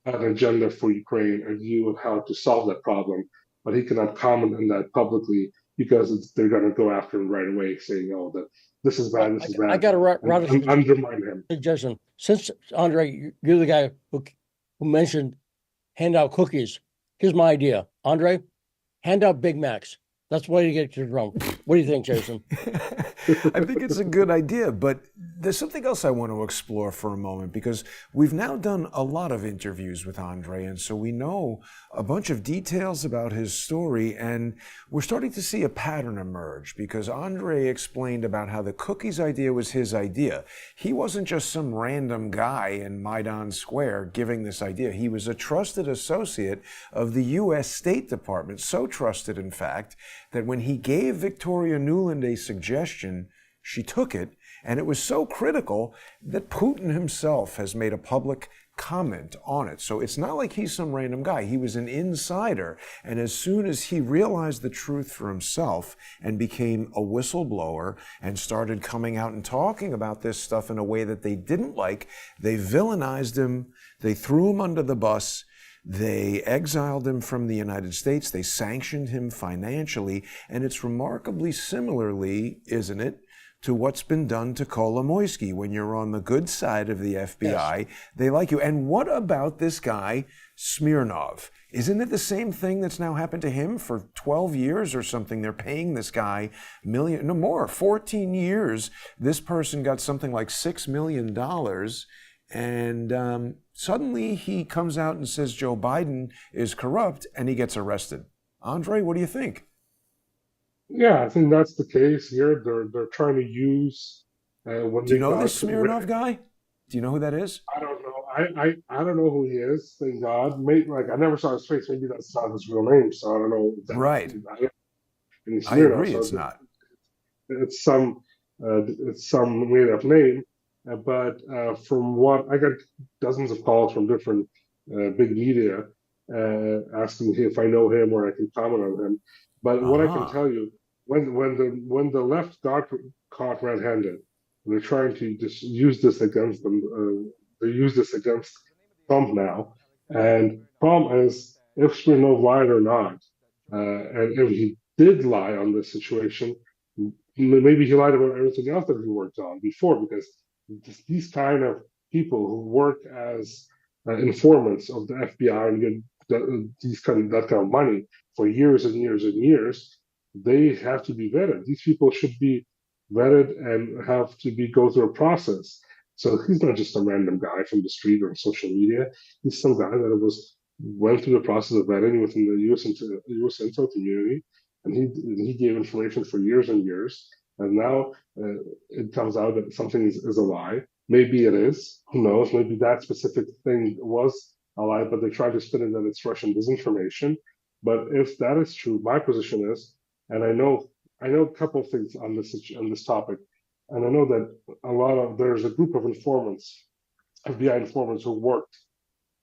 an agenda for Ukraine, a view of how to solve that problem, but he cannot comment on that publicly because they're going to go after him right away, saying, "Oh, that this is bad, this is bad." I got to undermine him. Suggestion. Since Andrii, you're the guy who mentioned hand out cookies. Here's my idea. Andrii, hand out Big Macs. That's why you get to Trump. What do you think, Jason? I think it's a good idea, but there's something else I want to explore for a moment, because we've now done a lot of interviews with Andrii, and so we know a bunch of details about his story, and we're starting to see a pattern emerge, because Andrii explained about how the cookies idea was his idea. He wasn't just some random guy in Maidan Square giving this idea. He was a trusted associate of the U.S. State Department, so trusted, in fact, that when he gave Victoria Nuland a suggestion, she took it, and it was so critical that Putin himself has made a public comment on it. So it's not like he's some random guy. He was an insider, and as soon as he realized the truth for himself and became a whistleblower and started coming out and talking about this stuff in a way that they didn't like, they villainized him, they threw him under the bus, they exiled him from the United States, they sanctioned him financially, and it's remarkably similarly, isn't it, to what's been done to Kolomoisky. When you're on the good side of the FBI, yes, they like you. And what about this guy, Smirnov? Isn't it the same thing that's now happened to him for 12 years or something? They're paying this guy 14 years. This person got something like $6 million. And suddenly he comes out and says Joe Biden is corrupt, and he gets arrested. Andrii, what do you think? Yeah, I think that's the case here. They're trying to use when Do you know this Smirnov guy? Do you know who that is? I don't know. I don't know who he is. Thank God. Maybe, like, I never saw his face. Maybe that's not his real name. So I don't know. Right. I agree. So it's not. It's some made up name. But from what I got, dozens of calls from different big media, asking if I know him or I can comment on him. But what I can tell you, when the left got caught red-handed, they're trying to just use this against them. They use this against Trump now, and problem is, if Smirnov lied or not, and if he did lie on this situation, maybe he lied about everything else that he worked on before, because these kind of people who work as informants of the FBI and get that kind of money for years and years and years, they have to be vetted. These people should be vetted and have to be go through a process. So he's not just a random guy from the street or social media. He's some guy that went through the process of vetting within the U.S. intel community, and he gave information for years and years. And now it comes out that something is a lie. Maybe it is. Who knows? Maybe that specific thing was a lie, but they try to spin it that it's Russian disinformation. But if that is true, my position is, and I know a couple of things on this topic, and I know that there's a group of informants, FBI informants, who worked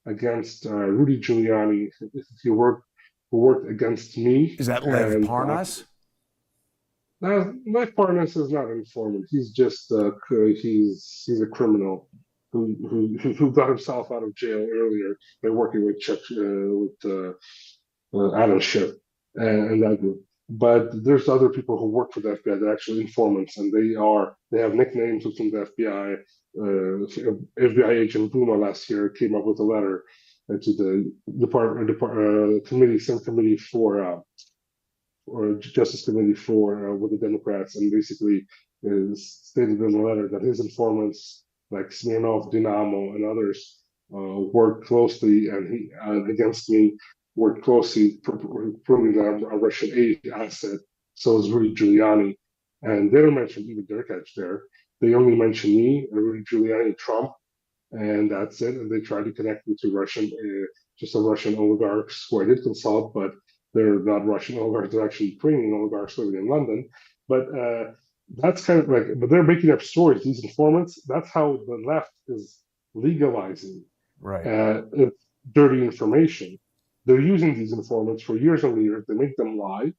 against Rudy Giuliani. Who worked against me. Is that Lev Parnas? Lev Parnas is not an informant. He's just he's a criminal who got himself out of jail earlier by working with Adam Schiff and that group. But there's other people who work for the FBI that are actually informants, and they have nicknames within the FBI. FBI agent Buma last year came up with a letter to the Senate committee or Justice Committee with the Democrats, and basically stated in the letter that his informants like Smirnov, Dinamo, and others worked closely and against me, worked closely, proving that I'm a Russian aid asset. So is Rudy Giuliani, and they don't mention even Derkach there. They only mention me, Rudy Giuliani, Trump, and that's it. And they try to connect me to some Russian oligarchs who I did consult, but they're not Russian oligarchs; they're actually Ukrainian oligarchs living in London. But that's kind of but they're making up stories. These informants. That's how the left is legalizing dirty information. They're using these informants for years and years. They make them lie.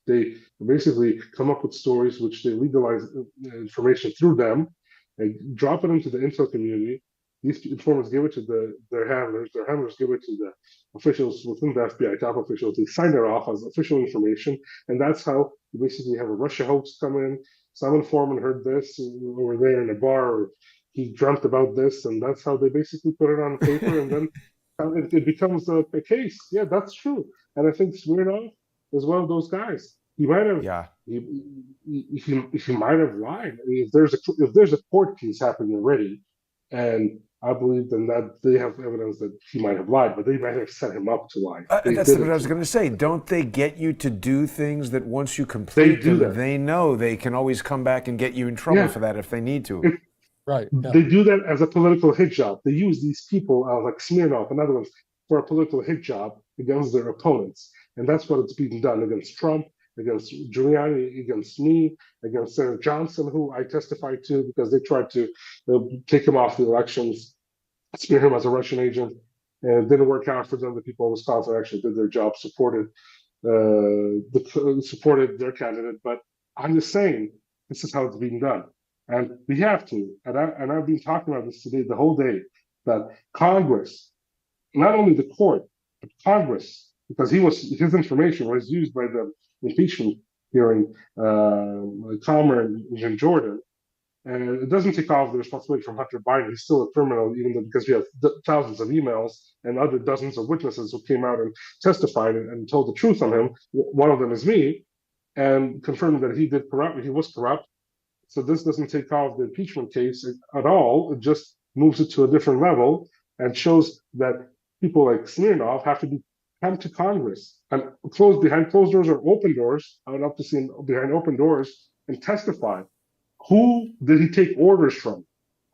They basically come up with stories which they legalize information through them and drop it into the intel community. These informants give it to their handlers. Their handlers give it to the officials within the FBI, top officials. They sign it off as official information. And that's how you basically have a Russia hoax come in. Some informant heard this over there in a bar, or he dreamt about this. And that's how they basically put it on paper. And then it becomes a case. Yeah, that's true. And I think Smirnov is one of those guys. He might have, he might have lied. I mean, if there's a court case happening already, and I believe then that they have evidence that he might have lied, but they might have set him up to lie. That's what I was going to say. Don't they get you to do things that once you complete them, they know they can always come back and get you in trouble for that if they need to? Right. Yeah. They do that as a political hit job. They use these people like Smirnov and other ones for a political hit job against their opponents. And that's what it's being done against Trump, against Giuliani, against me, against Senator Johnson, who I testified to because they tried to take him off the elections, smear him as a Russian agent, and it didn't work out for them. The people of Wisconsin actually did their job, supported their candidate. But I'm just saying, this is how it's being done. And we have to, and I've been talking about this today, the whole day, that Congress, not only the court, but Congress, because his information was used by the impeachment hearing, Comer in Jordan, and it doesn't take off the responsibility from Hunter Biden. He's still a criminal, even though because we have thousands of emails and other dozens of witnesses who came out and testified and told the truth on him. One of them is me, and confirmed that he was corrupt. So this doesn't take off the impeachment case at all. It just moves it to a different level and shows that people like Smirnov have to come to Congress and behind closed doors or open doors. I would love to see him behind open doors and testify. Who did he take orders from?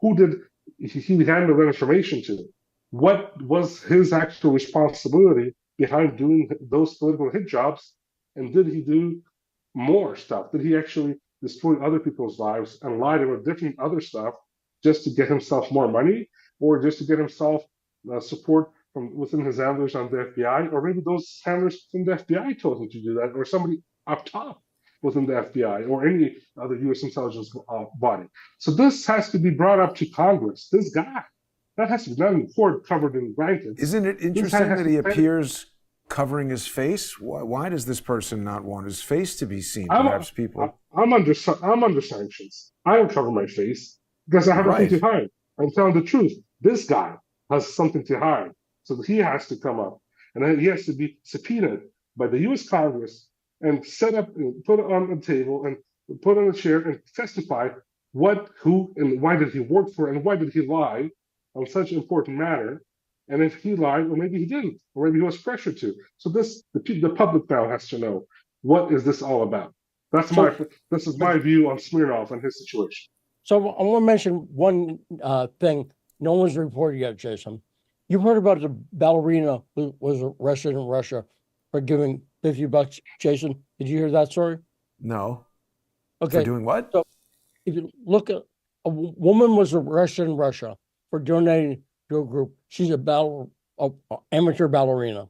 Who did he handle that information to? What was his actual responsibility behind doing those political hit jobs? And did he do more stuff? Did he actually destroy other people's lives and lie about different other stuff just to get himself more money, or just to get himself support from within his handlers on the FBI, or maybe those handlers from the FBI told him to do that, or somebody up top within the FBI or any other U.S. intelligence body. So this has to be brought up to Congress. This guy, that has to be done in court, covered in blankets. Isn't it interesting that he appears covering his face? Why does this person not want his face to be seen? Perhaps people. I'm under sanctions. I don't cover my face because I have nothing to hide. I'm telling the truth. This guy has something to hide, so he has to come up, and then he has to be subpoenaed by the U.S. Congress and set up, put it on the table, and put on a chair and testify what, who, and why did he work for, and why did he lie on such an important matter. And if he lied, or maybe he didn't, or maybe he was pressured to. So the public now has to know, what is this all about? This is my view on Smirnov and his situation. So I want to mention one thing no one's reported yet, Jason. You've heard about the ballerina who was arrested in Russia for giving $50, Jason. Did you hear that story? No. Okay. For doing what? So if you look at a woman was arrested in Russia for donating to a group. She's a amateur ballerina.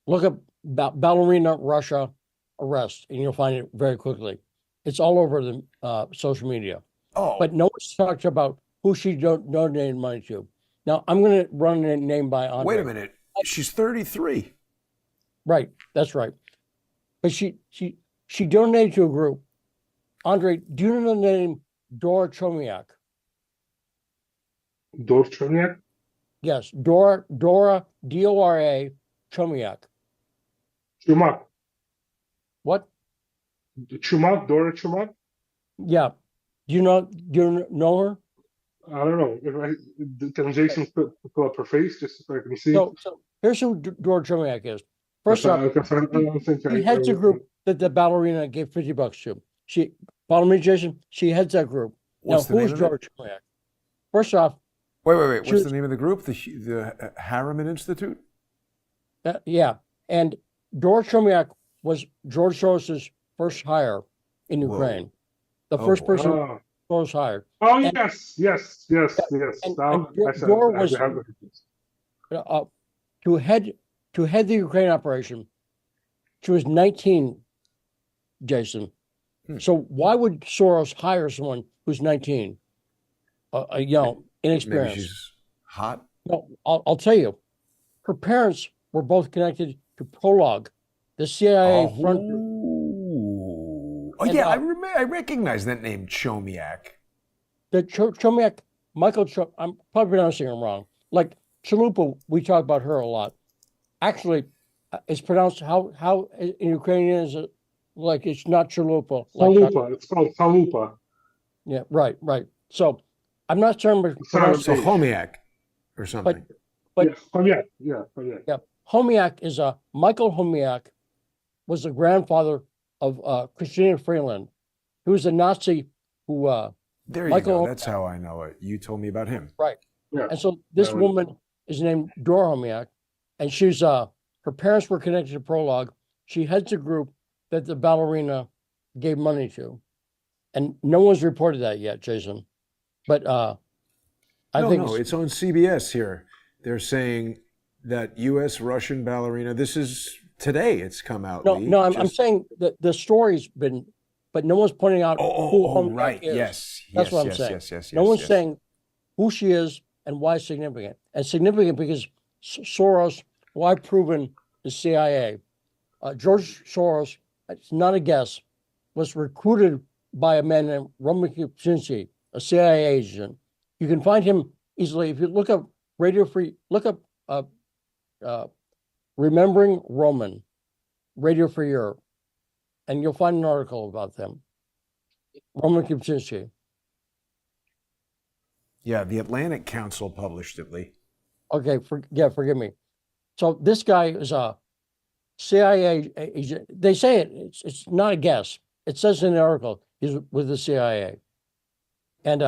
Look up ballerina Russia arrest, and you'll find it very quickly. It's all over the social media. Oh. But no one's talked about who she donated money to. Now, I'm going to run a name by Andrii. Wait a minute. She's 33. Right. That's right. But she donated to a group. Andrii, do you know the name Dora Chomiak? Dora Chomiak? Yes. Dora, D-O-R-A, Chomiak. Chumak. What? Chumak, Dora Chumak? Yeah. Do you know her? I don't know. Can Jason put up her face just so I can see? So here's who Dora Chomiak is. First off, he heads a group that the ballerina gave $50 to. Follow me, Jason. She heads that group. What's now, the who's name of Dora Chomiak? First off, wait. What's the name of the group? The Harriman Institute? Yeah. And Dora Chomiak was George Soros's first hire in Ukraine. The first person Soros hired. Oh, and, yes. And Dora was to head the Ukraine operation. She was 19, Jason. So why would Soros hire someone who's 19? Inexperienced. Maybe she's hot. No, I'll tell you. Her parents were both connected to Prologue, the CIA front group. Oh, yeah, I recognize that name, Chomiak. The Chomiak, I'm probably pronouncing him wrong. Like Chalupa, we talk about her a lot. Actually, it's pronounced how in Ukrainian is it? Like it's not Chalupa. Chalupa. It's called Chalupa. Yeah, right. So I'm not sure. So Chomiak or something. But Chomiak. Chomiak is Michael Chomiak was the grandfather of Christina Freeland, who was a Nazi who. There you go. That's how I know it. You told me about him. Right. Yeah. And so this woman is named Dora Chomiak, and she's her parents were connected to Prologue. She heads a group that the ballerina gave money to, and no one's reported that yet, Jason. But I think it's on CBS here. They're saying that U.S. Russian ballerina. This is today. It's come out. I'm saying that the story's been, but no one's pointing out who Chomiak is. Yes, that's what I'm saying. Yes, no one's saying who she is and why it's significant. And significant because Soros, who I've proven the CIA, George Soros, it's not a guess, was recruited by a man named Roman Kupczynski, a CIA agent. You can find him easily if you look up Remembering Roman, Radio Free Europe, and you'll find an article about them. Roman Kupczynski. Yeah, the Atlantic Council published it, Lee. Okay, forgive me. So this guy is a CIA agent. They say it's not a guess. It says in the article he's with the CIA. And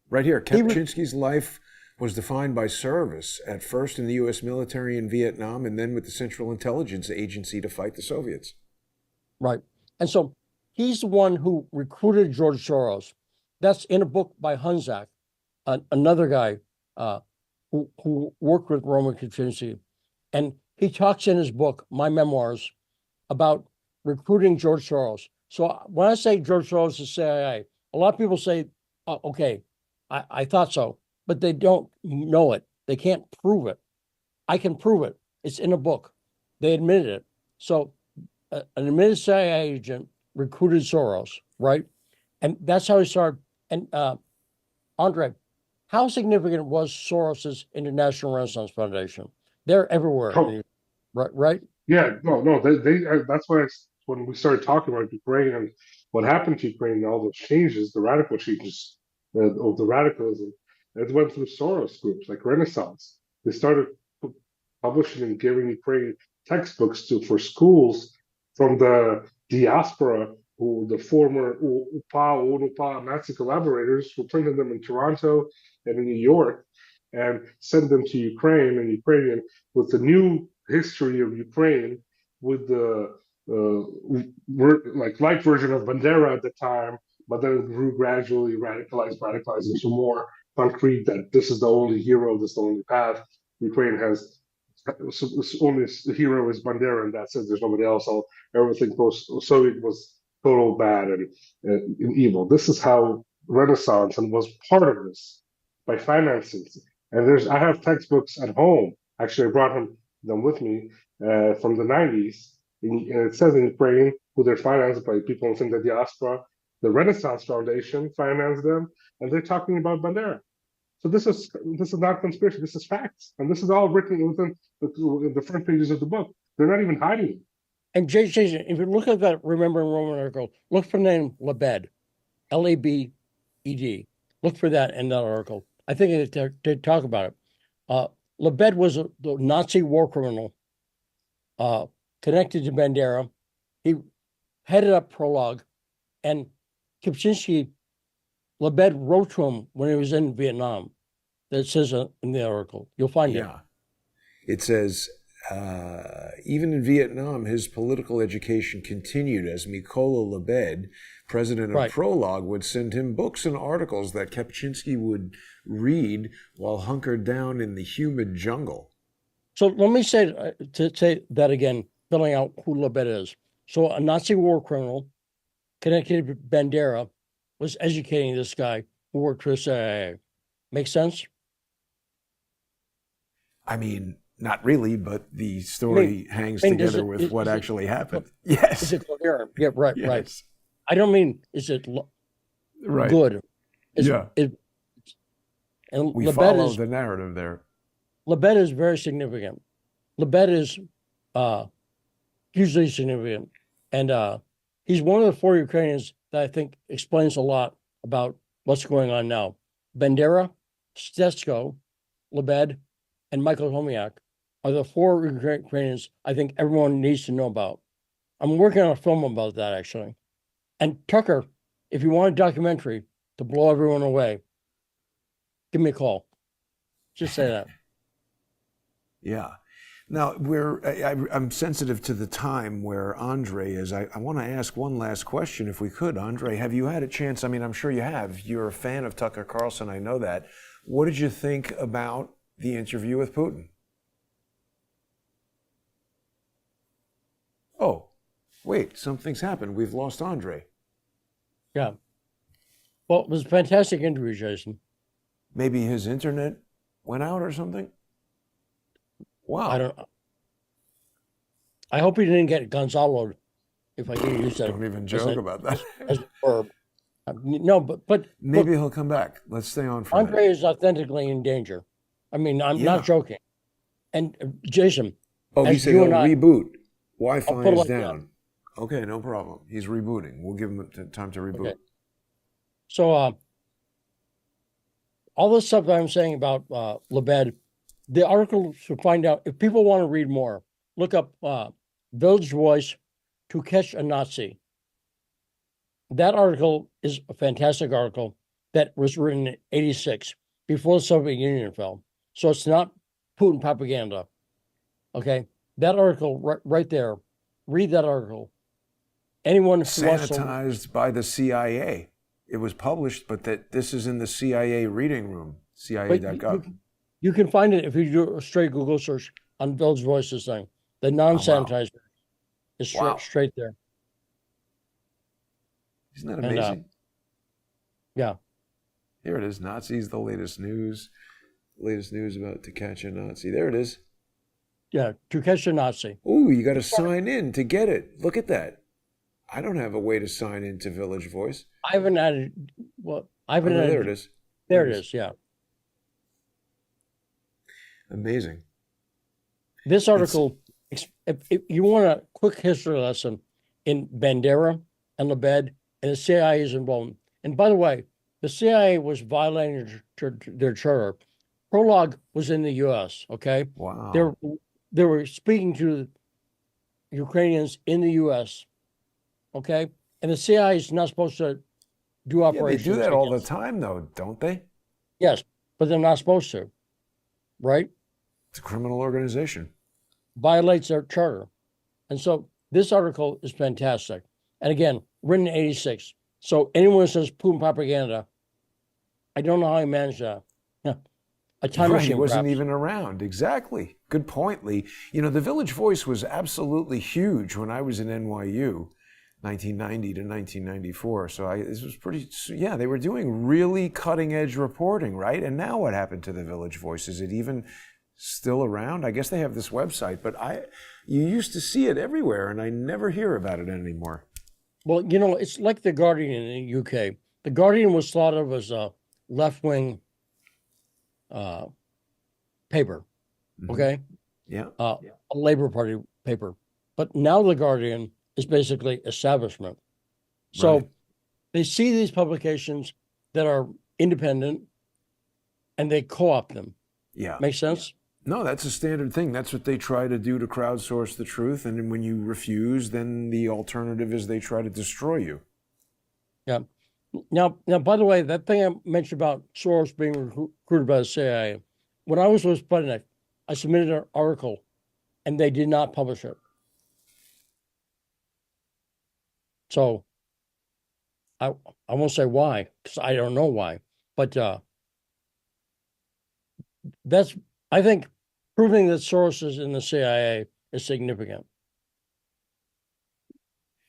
right here, Kupczynski's life was defined by service, at first in the U.S. military in Vietnam, and then with the Central Intelligence Agency to fight the Soviets. Right. And so he's the one who recruited George Soros. That's in a book by Hunzak, another guy who worked with Roman Kaczynski. And he talks in his book, My Memoirs, about recruiting George Soros. So when I say George Soros is CIA, a lot of people say, oh, okay, I thought so, but they don't know it. They can't prove it. I can prove it. It's in a book. They admitted it. So an admitted CIA agent recruited Soros, right? And that's how he started. And Andrii, how significant was Soros's International Renaissance Foundation? They're everywhere, Oh, right? yeah, no, that's why when we started talking about Ukraine and what happened to Ukraine and all those changes, the radical changes of the radicalism, it went through Soros groups like Renaissance. They started publishing and giving Ukraine textbooks for schools from the diaspora, who the former UPA Nazi collaborators, who printed them in Toronto and in New York and sent them to Ukraine and Ukrainian with the new history of Ukraine, with the light version of Bandera at the time, but then it grew gradually radicalized into more concrete that this is the only hero, this is the only path. Ukraine has only hero is Bandera, and that's it. There's nobody else. Everything post-Soviet was total bad and evil. This is how Renaissance and was part of this by financing. And I have textbooks at home. Actually, I brought them with me from the 90s. And it says in Ukraine who they're financed by, people from the diaspora. The Renaissance Foundation financed them, and they're talking about Bandera. So this is not conspiracy. This is facts, and this is all written within the front pages of the book. They're not even hiding it. And Jason, if you look at that Remembering Roman article, look for the name Lebed, L-A-B-E-D. Look for that in that article. I think they talk about it. Lebed was the Nazi war criminal connected to Bandera. He headed up Prologue, and Kaczynski, Lebed wrote to him when he was in Vietnam. That says in the article. You'll find it. Yeah. It says, even in Vietnam, his political education continued as Mykola Lebed, president of Prologue, would send him books and articles that Kaczynski would read while hunkered down in the humid jungle. So let me say that again, filling out who Lebed is. So a Nazi war criminal connected to Bandera was educating this guy who worked for the CIA. Make sense? I mean, not really, but the story hangs together with what actually happened. Yes. Is it coherent? Yeah, right, yes. right. I don't mean, is it good? And we follow the narrative there. Lebed is very significant. Lebed is hugely significant. And he's one of the 4 Ukrainians that I think explains a lot about what's going on now. Bandera, Stetsko, Lebed, and Michael Homiak are the 4 Ukrainians I think everyone needs to know about. I'm working on a film about that, actually. And Tucker, if you want a documentary to blow everyone away, give me a call. Just say that. Yeah. Now, I'm sensitive to the time where Andrii is. I want to ask one last question, if we could. Andrii, have you had a chance? I mean, I'm sure you have. You're a fan of Tucker Carlson. I know that. What did you think about the interview with Putin? Oh, wait, something's happened. We've lost Andrii. Yeah. Well, it was a fantastic interview, Jason. Maybe his internet went out or something? Wow. I hope he didn't get Gonzalo'd, if I can use that. Don't even joke about that. As a verb. No, but maybe he'll come back. Let's stay on for Andrii is authentically in danger. I mean, I'm not joking. And Jason. Oh, he said he'll reboot. Wi-Fi is down. Okay, no problem. He's rebooting. We'll give him time to reboot. Okay. So all this stuff that I'm saying about Lebed, the article to find out, if people want to read more, look up Village Voice, To Catch a Nazi. That article is a fantastic article that was written in '86, before the Soviet Union fell. So it's not Putin propaganda. Okay? That article right there, read that article. Anyone who sanitized by the CIA. It was published, but this is in the CIA reading room, CIA.gov. You can find it if you do a straight Google search on Village Voices thing. The non-sanitizer is straight there. Isn't that amazing? And, yeah. Here it is. Nazis, the latest news. Latest news about To Catch a Nazi. There it is. Yeah, To Catch a Nazi. Ooh, you got to sign in to get it. Look at that. I don't have a way to sign in to Village Voice. I haven't added. Well, I haven't added. There it is. There it is. Yeah. Amazing. This article, if you want a quick history lesson in Bandera and Lebed and the CIA's involvement. And by the way, the CIA was violating their charter. Prologue was in the U.S. Okay. Wow. They were speaking to Ukrainians in the U.S. Okay, and the CIA is not supposed to do operations. They do that all the time, though, don't they? Yes, but they're not supposed to, right? It's a criminal organization. Violates their charter. And so this article is fantastic. And again, written in 86. So anyone who says Putin propaganda, I don't know how he managed that. Yeah. A time machine. He wasn't even around. Exactly. Good point, Lee. You know, the Village Voice was absolutely huge when I was in NYU, 1990 to 1994. So this was pretty, they were doing really cutting edge reporting, right? And now what happened to the Village Voice? Is it even still around? I guess they have this website, but you used to see it everywhere and I never hear about it anymore. Well, you know, it's like The Guardian in the UK. The Guardian was thought of as a left-wing paper, okay? Yeah. A Labour Party paper. But now The Guardian is basically establishment. So they see these publications that are independent and they co-opt them. Yeah. Make sense? No, that's a standard thing. That's what they try to do to crowdsource the truth. And when you refuse, then the alternative is they try to destroy you. Yeah. Now, by the way, that thing I mentioned about Soros being recruited by the CIA, when I was with Sputnik, I submitted an article and they did not publish it. So I won't say why, because I don't know why, but that's, I think, proving that Soros is in the CIA is significant.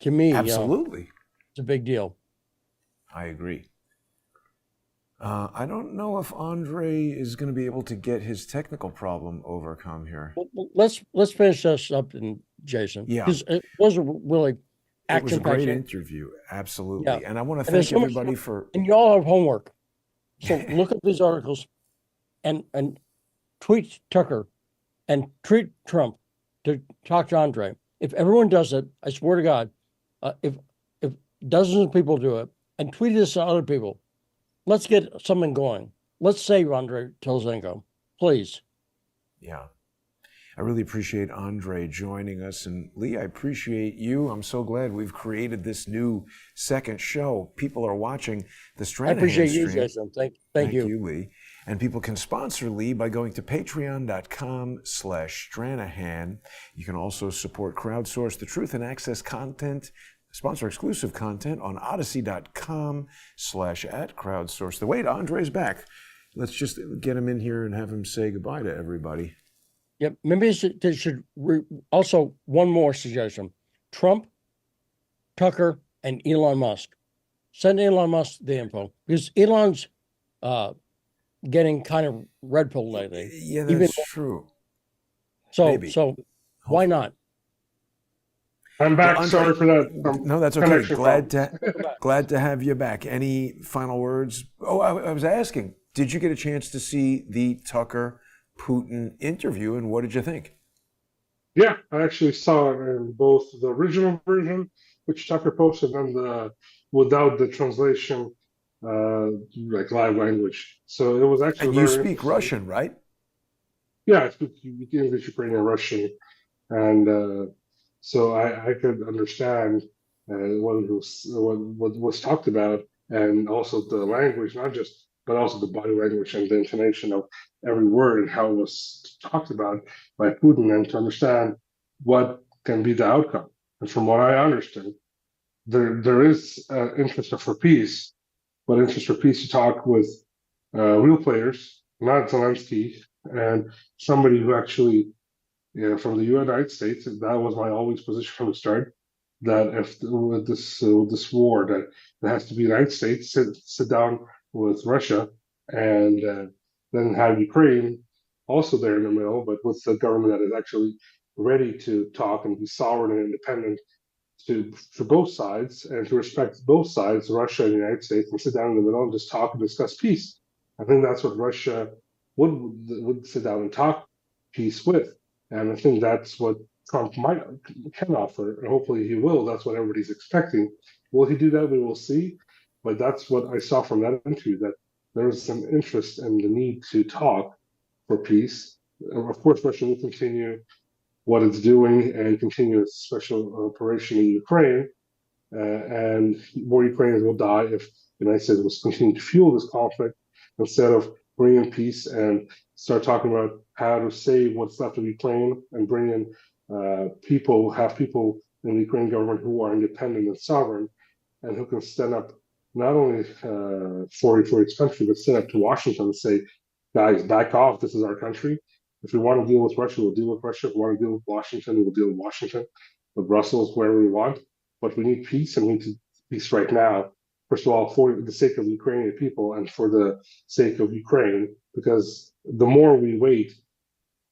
To me, absolutely, it's a big deal. I agree. I don't know if Andrii is going to be able to get his technical problem overcome here. Well, let's finish this up, Jason. Yeah, because it was a really it was a great interview. Absolutely, yeah. And I want to thank everybody for. And you all have homework, so look at these articles, and tweet Tucker, and tweet Trump to talk to Andrii. If everyone does it, I swear to God, if dozens of people do it, and tweet this to other people, let's get something going. Let's save Andrii Telizhenko, please. Yeah. I really appreciate Andrii joining us. And Lee, I appreciate you. I'm so glad we've created this new second show. People are watching the Stranahan I appreciate stream. you, Jason. Thank you, Lee. And people can sponsor Lee by going to patreon.com/Stranahan. You can also support Crowdsource the Truth and access content, sponsor exclusive content on odyssey.com/@Crowdsource. The wait, Andrei's back. Let's just get him in here and have him say goodbye to everybody. Yep. Maybe they should also, one more suggestion: Trump, Tucker, and Elon Musk. Send Elon Musk the info, because Elon's getting kind of red pill lately. Yeah, that's true. So why not? I'm back. Well, Sorry for that. No, that's okay. Glad to have you back. Any final words? Oh, I was asking, did you get a chance to see the Tucker Putin interview, and what did you think? Yeah, I actually saw it in both the original version, which Tucker posted, and without the translation, like live language. So it was actually. And you speak Russian, right? Yeah, I speak English, Ukrainian, Russian, and so I could understand what was talked about, and also the language, but also the body language and the intonation of every word and how it was talked about by Putin, and to understand what can be the outcome. And from what I understand, there is interest for peace, but interest for peace to talk with real players, not Zelensky and somebody who actually, from the United States, that was my always position from the start, that if with this war, that it has to be the United States sit down with Russia, and then have Ukraine also there in the middle, but with the government that is actually ready to talk and be sovereign and independent for both sides, and to respect both sides, Russia and the United States, and sit down in the middle and just talk and discuss peace. I think that's what Russia would sit down and talk peace with, and I think that's what Trump can offer, and hopefully he will. That's what everybody's expecting. Will he do that? We will see. But that's what I saw from that interview, that there is some interest in the need to talk for peace. Of course, Russia will continue what it's doing and continue its special operation in Ukraine. And more Ukrainians will die if the United States will continue to fuel this conflict instead of bringing peace and start talking about how to save what's left of Ukraine and bring in have people in the Ukrainian government who are independent and sovereign and who can stand up not only for its country, but stand up to Washington and say, guys, back off, this is our country. If we want to deal with Russia, we'll deal with Russia. If we want to deal with Washington, we'll deal with Washington, with Brussels, wherever we want. But we need peace, and we need peace right now. First of all, for the sake of the Ukrainian people and for the sake of Ukraine, because the more we wait,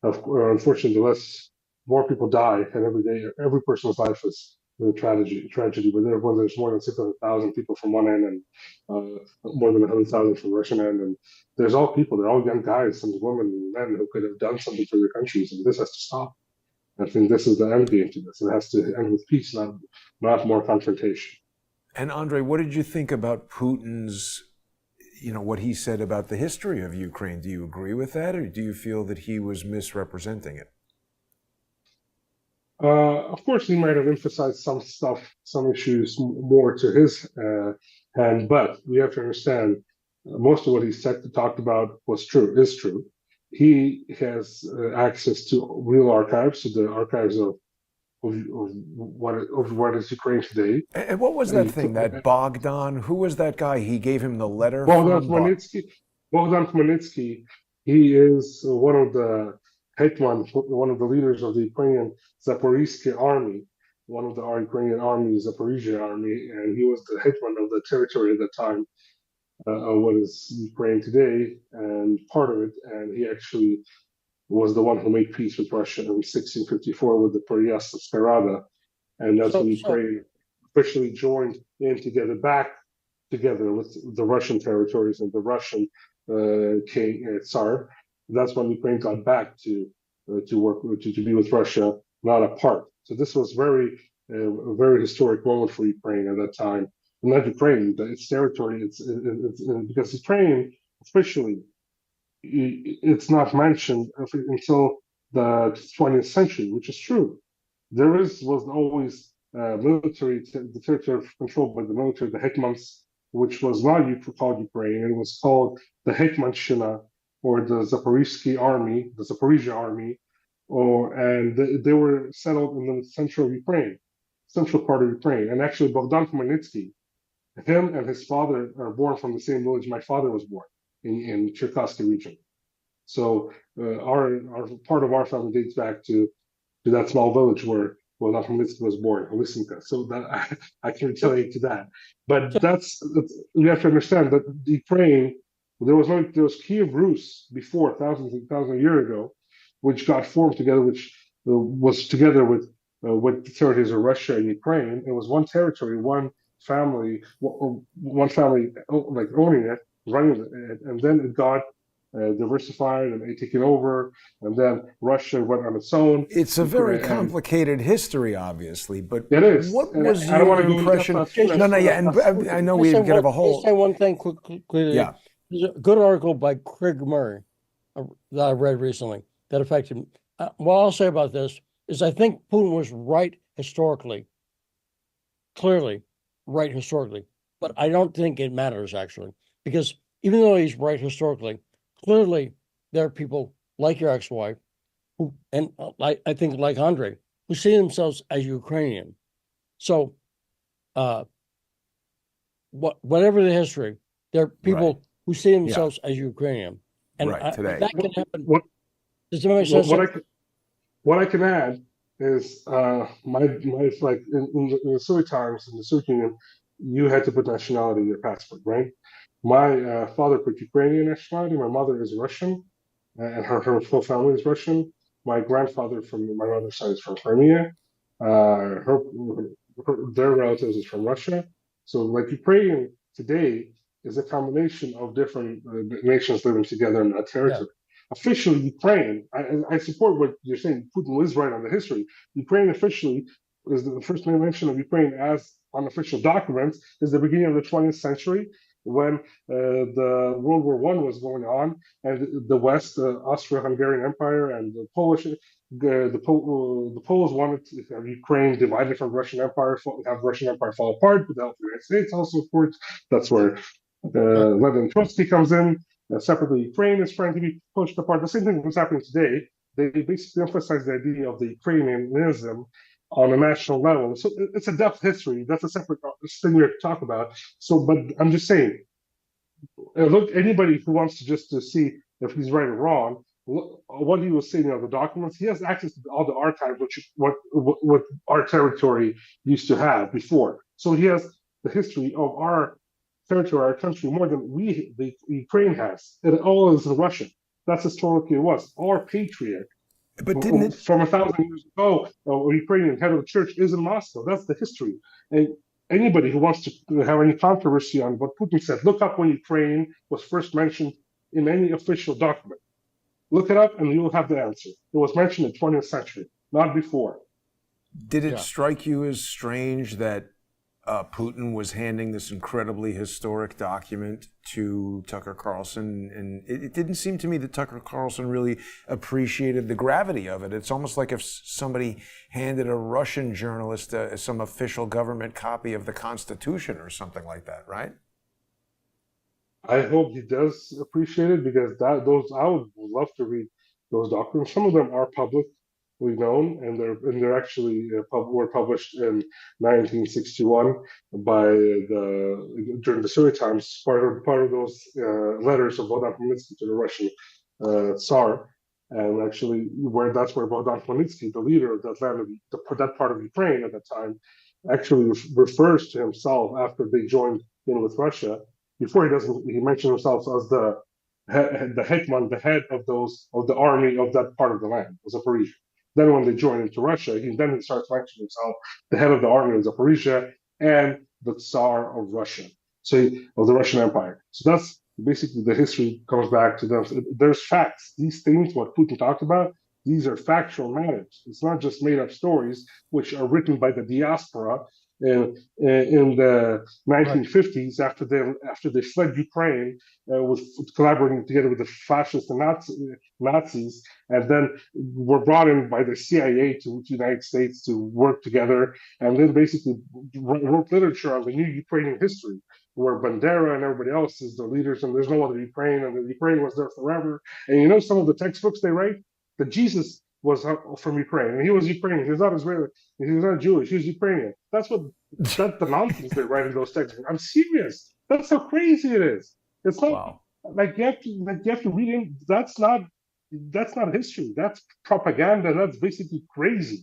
unfortunately, the less more people die, and every day, every person's life is a tragedy. But when there's more than 600,000 people from one end and more than 100,000 from the Russian end, and there's all people, they're all young guys and women and men who could have done something for their countries, and this has to stop. I think this is the end game to this. It has to end with peace, not more confrontation. And Andrii, what did you think about Putin's, what he said about the history of Ukraine? Do you agree with that, or do you feel that he was misrepresenting it? Of course, he might have emphasized some stuff, some issues more to his hand, but we have to understand most of what he talked about is true. He has access to real archives, to the archives of what is Ukraine today. And what was that thing, that Bogdan? Who was that guy? He gave him the letter Bogdan from Khmelnytsky. He is one of the hetman, one of the leaders of the Ukrainian Zaporizhzhia army, one of the Ukrainian army, Zaporizhzhia army, and he was the hetman of the territory at the time, what is Ukraine today, and part of it. And he actually was the one who made peace with Russia in 1654 with the Pereyaslav-Skarada, and that's when Ukraine officially joined in back together with the Russian territories and the Russian king Tsar. That's when Ukraine got back to work to be with Russia, not apart. So this was a very historic moment for Ukraine at that time. And not Ukraine, its territory. It's because Ukraine officially, it's not mentioned until the 20th century, which is true. There was always military, the territory controlled by the military, the hetmans, which was not called Ukraine. It was called the Hetmanshchina, or the Zaporizhzhia army, and they were settled in the central part of Ukraine. And actually, Bogdan Khmelnytsky, him and his father are born from the same village my father was born in Cherkasy region. So our part of our family dates back to that small village where Bogdan Khmelnytsky was born, Lysinka. So that I can relate to that. But you have to understand that Ukraine. There was Kyiv Rus before thousands of years ago, which got formed together, which was together with the territories of Russia and Ukraine. It was one territory, one family like owning it, running it, and then it got diversified and taken over, and then Russia went on its own. It's a very complicated history, obviously, but it is. What was your impression? And I know we could have a whole. I'll say one thing quickly. Yeah. There's a good article by Craig Murray that I read recently that affected me. What I'll say about this is I think Putin was right historically, clearly right historically, but I don't think it matters actually, because even though he's right historically, clearly there are people like your ex-wife who, and I think like Andrii, who see themselves as Ukrainian. So whatever the history, there are people who see themselves as Ukrainian. And today. that can happen. Does that make What, sense? what I can add is my like in the Soviet times in the Soviet Union, you had to put nationality in your passport, right? My father put Ukrainian nationality. My mother is Russian, and her full family is Russian. My grandfather from my mother's side is from Crimea. Their relatives is from Russia. So like Ukraine today is a combination of different nations living together in that Yeah. territory. Officially, Ukraine, I support what you're saying. Putin was right on the history. Ukraine officially is the first mention of Ukraine as unofficial documents is the beginning of the 20th century when the World War I was going on, and the West, the Austro-Hungarian Empire, and the Polish, the Poles wanted to have Ukraine divided from Russian Empire, have Russian Empire fall apart, with the help of the United States also, of course. That's where Lenin Trotsky comes in. Separately, Ukraine is trying to be pushed apart. The same thing was happening today. They basically emphasize the idea of the Ukrainianism on a national level. So it's a depth history. That's a separate thing we have to talk about. So, but I'm just saying, look, anybody who wants to just to see if he's right or wrong, look, what he was saying of the documents, he has access to all the archives, which what our territory used to have before. So he has the history of our territory, our country, more than the Ukraine has. It all is in Russian. That's historically it was. Our patriot, But didn't it? from 1,000 years ago, Ukrainian head of the church is in Moscow. That's the history. And anybody who wants to have any controversy on what Putin said, look up when Ukraine was first mentioned in any official document. Look it up and you'll have the answer. It was mentioned in the 20th century, not before. Did it Yeah. strike you as strange that Putin was handing this incredibly historic document to Tucker Carlson? And it didn't seem to me that Tucker Carlson really appreciated the gravity of it. It's almost like if somebody handed a Russian journalist some official government copy of the Constitution or something like that, right? I hope he does appreciate it because those I would love to read those documents. Some of them are publicly known, and they're actually were published in 1961 by during the Soviet times. Part of those letters of Bogdan Khmelnytsky to the Russian Tsar, and actually that's where Bogdan Khmelnytsky, the leader of that land, that part of Ukraine at that time, actually refers to himself after they joined in with Russia. Before he mentioned himself as the hetman, the head of the army of that part of the land, of Zaporizhia. Then when they join into Russia, he starts mentioning himself the head of the army of Zaporizhia and the Tsar of Russia, of the Russian Empire. So that's basically the history comes back to them. There's facts. These things, what Putin talked about, these are factual matters. It's not just made up stories, which are written by the diaspora in the 1950s after they fled Ukraine with collaborating together with the fascists and Nazis, and then were brought in by the CIA to the United States to work together, and then basically wrote literature on the new Ukrainian history, where Bandera and everybody else is the leaders, and there's no other Ukraine, and the Ukraine was there forever. And some of the textbooks they write, that Jesus was from Ukraine, and he was Ukrainian. He's not Israeli. He's not Jewish. He's Ukrainian. That's the nonsense they write in those textbooks. I'm serious. That's how crazy it is. It's not Wow. like you have to read in. That's not history. That's propaganda. That's basically crazy.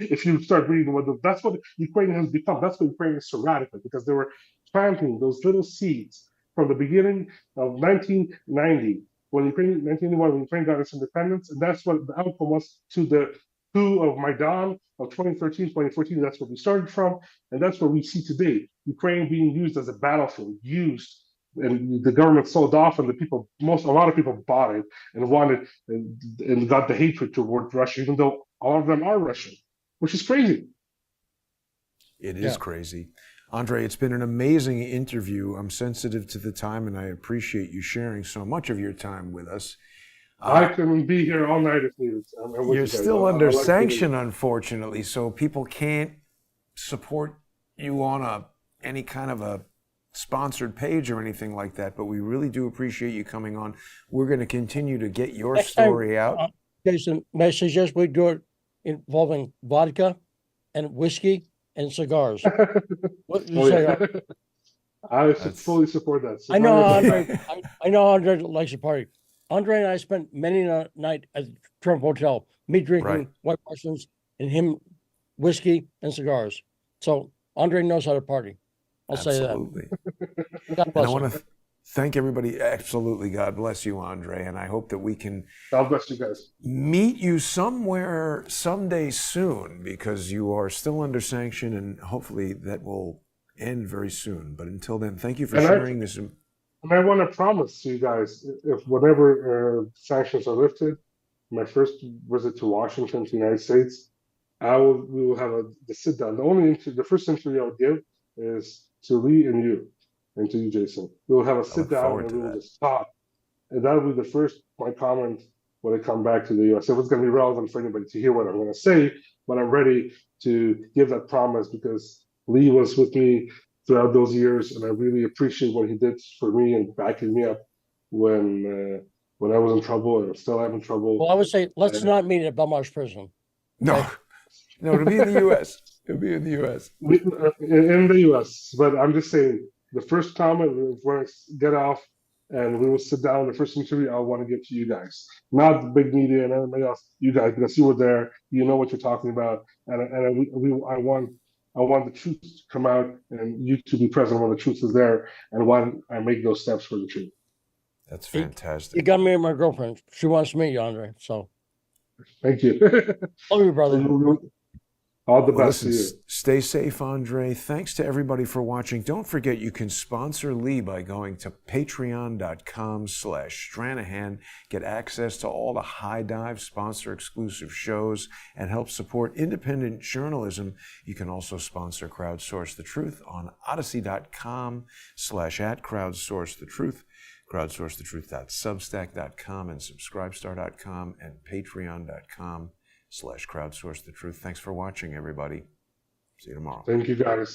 If you start reading that's what Ukraine has become. That's why Ukraine is so radical, because they were planting those little seeds from the beginning of 1990. When Ukraine got its independence, and that's what the outcome was to the coup of Maidan of 2013, 2014. That's where we started from, and that's what we see today. Ukraine being used as a battlefield, and the government sold off, and a lot of people bought it and wanted and got the hatred toward Russia, even though all of them are Russian, which is crazy. It is crazy. Andrii, it's been an amazing interview. I'm sensitive to the time, and I appreciate you sharing so much of your time with us. I can be here all night if needed. You're still under sanction, unfortunately, so people can't support you on any kind of a sponsored page or anything like that, but we really do appreciate you coming on. We're going to continue to get your story out. Jason, may I suggest we do it involving vodka and whiskey and cigars? What do you say? I fully support that. I know Andrii likes to party. Andrii and I spent many a night at the Trump Hotel, me drinking Right. White Russians and him whiskey and cigars. So Andrii knows how to party. I'll say that. Absolutely. God And bless I want him. to thank everybody. Absolutely. God bless you, Andrii. And I hope that we can God bless you guys. meet you somewhere someday soon, because you are still under sanction, and hopefully that will end very soon. But until then, thank you for And sharing this. And I want to promise you guys, if whenever sanctions are lifted, my first visit to Washington, to the United States, we will have the sit down. The first interview I would give is to Lee and you, and to you, Jason. We will have a sit look down forward and to we will that. just talk, and that will be the first my comment when I come back to the U.S. If it's going to be relevant for anybody to hear what I'm going to say, but I'm ready to give that promise because Lee was with me throughout those years, and I really appreciate what he did for me and backing me up when I was in trouble and still am in trouble. Well, I would say let's Uh, not meet at Belmarsh Prison. No, Okay. no, it'll be in the U.S. It'll be in the U.S. In the U.S. But I'm just saying, the first comment is when I get off and we will sit down. The first interview I want to give to you guys, not the big media and everybody else. You guys, because you were there, you know what you're talking about, and I want the truth to come out and you to be present when the truth is there, and when I make those steps for the truth. That's You fantastic. got me and my girlfriend. She wants to meet you, Andrii. So Thank you. love you, brother. All the Well, best listen, to you. stay safe, Andrii. Thanks to everybody for watching. Don't forget you can sponsor Lee by going to patreon.com/Stranahan. Get access to all the high dive sponsor exclusive shows and help support independent journalism. You can also sponsor Crowdsource the Truth on odyssey.com/@crowdsourcethetruth, crowdsourcethetruth.substack.com, and subscribestar.com, and patreon.com/crowdsourcethetruth. Thanks for watching, everybody. See you tomorrow. Thank you, guys.